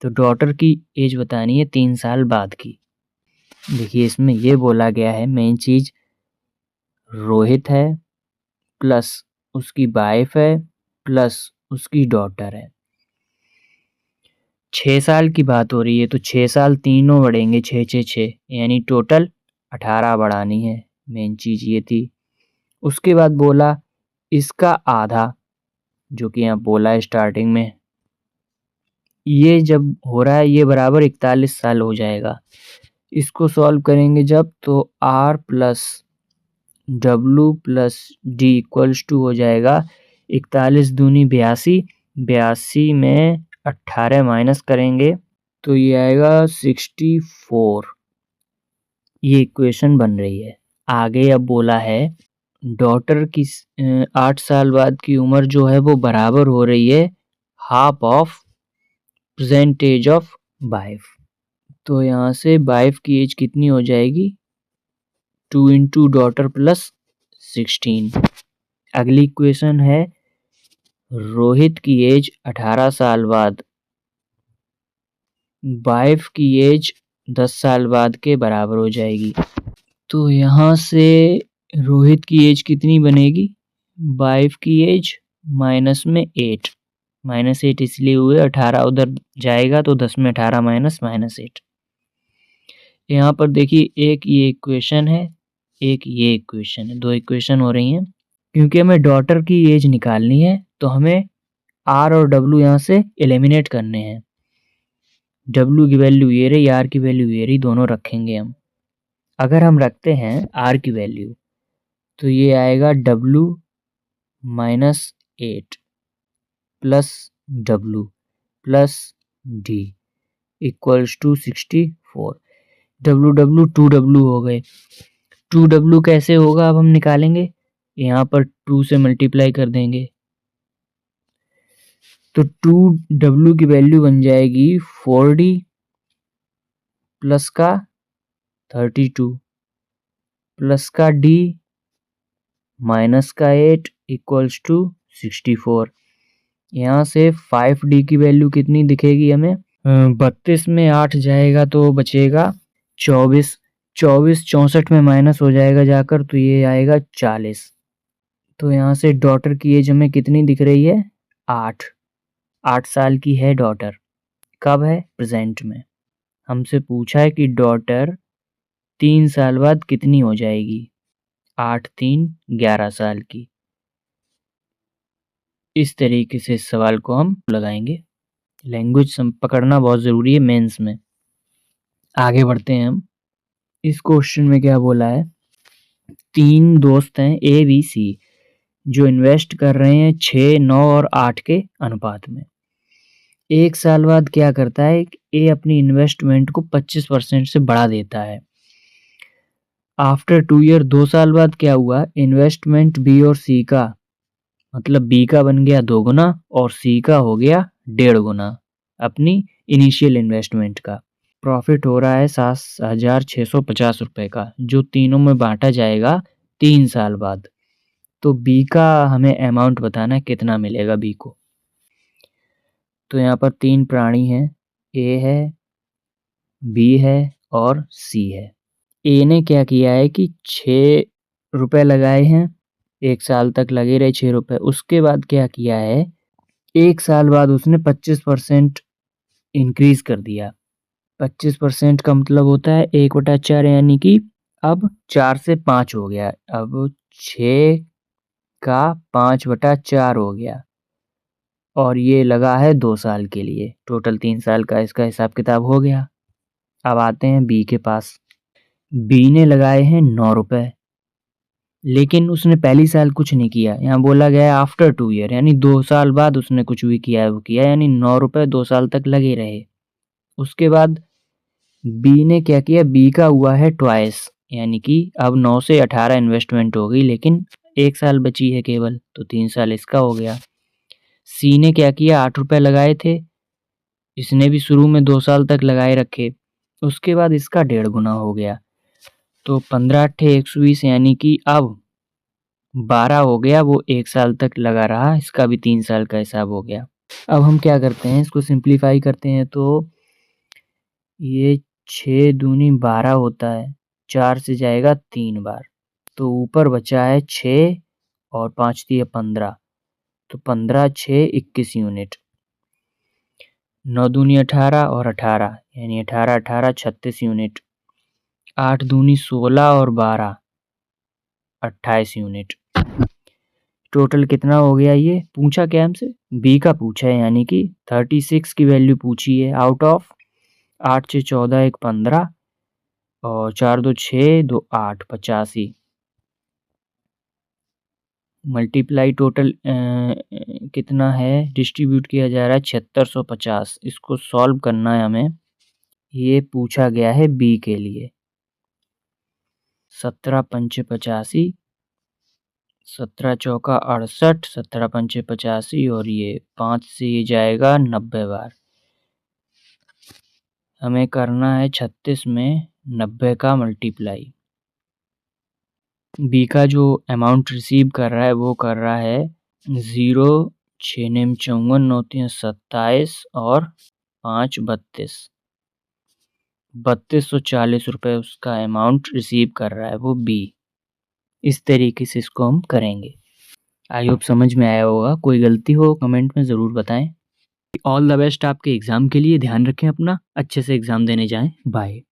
तो डॉटर की एज बतानी है 3 साल बाद की। देखिए इसमें ये बोला गया है मेन चीज, रोहित है प्लस उसकी वाइफ है प्लस उसकी डॉटर है। 6 साल की बात हो रही है तो 6 साल तीनों बढ़ेंगे, 6 6 6 यानी टोटल 18 बढ़ानी है। मेन चीज ये थी। उसके बाद बोला इसका आधा, जो कि यहाँ बोला है स्टार्टिंग में, ये जब हो रहा है ये बराबर 41 साल हो जाएगा। इसको सॉल्व करेंगे जब तो r plus W plus D equals to हो जाएगा 41 दूनी 82, 82 में 18 माइनस करेंगे तो ये आएगा 64। ये इक्वेशन बन रही है। आगे अब बोला है डॉटर की 8 साल बाद की उम्र जो है वो बराबर हो रही है half of present age of wife. तो यहाँ से वाइफ की एज कितनी हो जाएगी? 2 इंटू डॉटर प्लस 16। अगली इक्वेशन है रोहित की एज 18 साल बाद वाइफ की एज 10 साल बाद के बराबर हो जाएगी। तो यहाँ से रोहित की एज कितनी बनेगी? वाइफ की एज माइनस में 8, माइनस 8 इसलिए हुए 18 उधर जाएगा तो 10 में 18 माइनस माइनस 8। यहाँ पर देखिए एक ये इक्वेशन है, एक ये इक्वेशन है, दो इक्वेशन हो रही हैं। क्योंकि हमें डॉटर की एज निकालनी है तो हमें आर और डब्लू यहाँ से एलिमिनेट करने हैं। डब्लू की वैल्यू ये रही, आर की वैल्यू ये रही, दोनों रखेंगे हम। अगर हम रखते हैं आर की वैल्यू तो ये आएगा W minus 8 plus W plus D equals to 64। W W 2W हो गए। 2W कैसे होगा अब हम निकालेंगे, यहाँ पर 2 से मल्टीप्लाई कर देंगे तो 2W की वैल्यू बन जाएगी 4D प्लस का 32 प्लस का D माइनस का 8 इक्वल्स टू 64। यहाँ से 5D की वैल्यू कितनी दिखेगी हमें? 32 में 8 जाएगा तो बचेगा 24, 24 64 में माइनस हो जाएगा जाकर तो ये आएगा 40। तो यहाँ से डॉटर की एज हमें कितनी दिख रही है? 8 साल की है डॉटर। कब है? प्रेजेंट में। हमसे पूछा है कि डॉटर 3 साल बाद कितनी हो जाएगी? 8 3 11 साल की। इस तरीके से इस सवाल को हम लगाएंगे। लैंग्वेज पकड़ना बहुत ज़रूरी है मेंस में। आगे बढ़ते हैं हम। इस क्वेश्चन में क्या बोला है? 3 दोस्त हैं ए बी सी जो इन्वेस्ट कर रहे हैं 6 9 और 8 के अनुपात में। 1 साल बाद क्या करता है? ए अपनी इन्वेस्टमेंट को 25% से बढ़ा देता है। आफ्टर 2 ईयर 2 साल बाद क्या हुआ? इन्वेस्टमेंट बी और सी का, मतलब बी का बन गया 2 गुना और सी का हो गया 1.5 गुना अपनी इनिशियल इन्वेस्टमेंट का। प्रॉफिट हो रहा है 7,650 रुपये का, जो तीनों में बांटा जाएगा 3 साल बाद। तो बी का हमें अमाउंट बताना है कितना मिलेगा बी को। तो यहाँ पर 3 प्राणी हैं, ए है, बी है और सी है। ए ने क्या किया है कि 6 रुपये लगाए हैं, 1 साल तक लगे रहे 6 रुपये। उसके बाद क्या किया है? 1 साल बाद उसने 25% इंक्रीज कर दिया। 25% का मतलब होता है 1/4 यानी कि अब 4 से 5 हो गया। अब 6 का 5/4 हो गया और ये लगा है 2 साल के लिए। टोटल 3 साल का इसका हिसाब किताब हो गया। अब आते हैं बी के पास। बी ने लगाए हैं 9 रुपये, लेकिन उसने पहली साल कुछ नहीं किया। यहाँ बोला गया है आफ्टर 2 ईयर, यानी 2 साल बाद उसने कुछ भी किया है वो किया, यानी 9 रुपये 2 साल तक लगे रहे। उसके बाद बी ने क्या किया, बी का हुआ है ट्वाइस, यानी कि अब 9 से 18 इन्वेस्टमेंट हो गई, लेकिन 1 साल बची है केवल, तो 3 साल इसका हो गया। सी ने क्या किया, 8 रुपए लगाए थे, इसने भी शुरू में 2 साल तक लगाए रखे, उसके बाद इसका 1.5 गुना हो गया, तो 15 अट्ठे 120, यानी कि अब 12 हो गया, वो 1 साल तक लगा रहा, इसका भी 3 साल का हिसाब हो गया। अब हम क्या करते हैं, इसको सिंप्लीफाई करते हैं, तो ये 6 दूनी 12 होता है, 4 से जाएगा 3 बार, तो ऊपर बचा है 6 और 5 दिए 15, तो 15 6 21 यूनिट। 9 दूनी 18 और 18, यानी 18 18 36 यूनिट। 8 दूनी 16 और 12 28 यूनिट। टोटल कितना हो गया, ये पूछा क्या हमसे, बी का पूछा है, यानी कि 36 की वैल्यू पूछी है आउट ऑफ 8 से 14 1 15 और 4 2 6 2 8 85 मल्टीप्लाई टोटल कितना है, डिस्ट्रीब्यूट किया जा रहा है 7650। इसको सॉल्व करना है हमें, ये पूछा गया है बी के लिए। 17 पंचे 85, 17 चौका 68, 17 पंचे 85 और ये 5 से ये जाएगा 90 बार। हमें करना है 36 में 90 का मल्टीप्लाई। बी का जो अमाउंट रिसीव कर रहा है वो कर रहा है 0 6 नेम 54 9 3 27 और 5 32, 3240 रुपये उसका अमाउंट रिसीव कर रहा है वो बी। इस तरीके से इसको हम करेंगे। आई होप समझ में आया होगा, कोई गलती हो कमेंट में ज़रूर बताएं। ऑल द बेस्ट आपके एग्ज़ाम के लिए, ध्यान रखें अपना, अच्छे से एग्ज़ाम देने जाएं। बाय।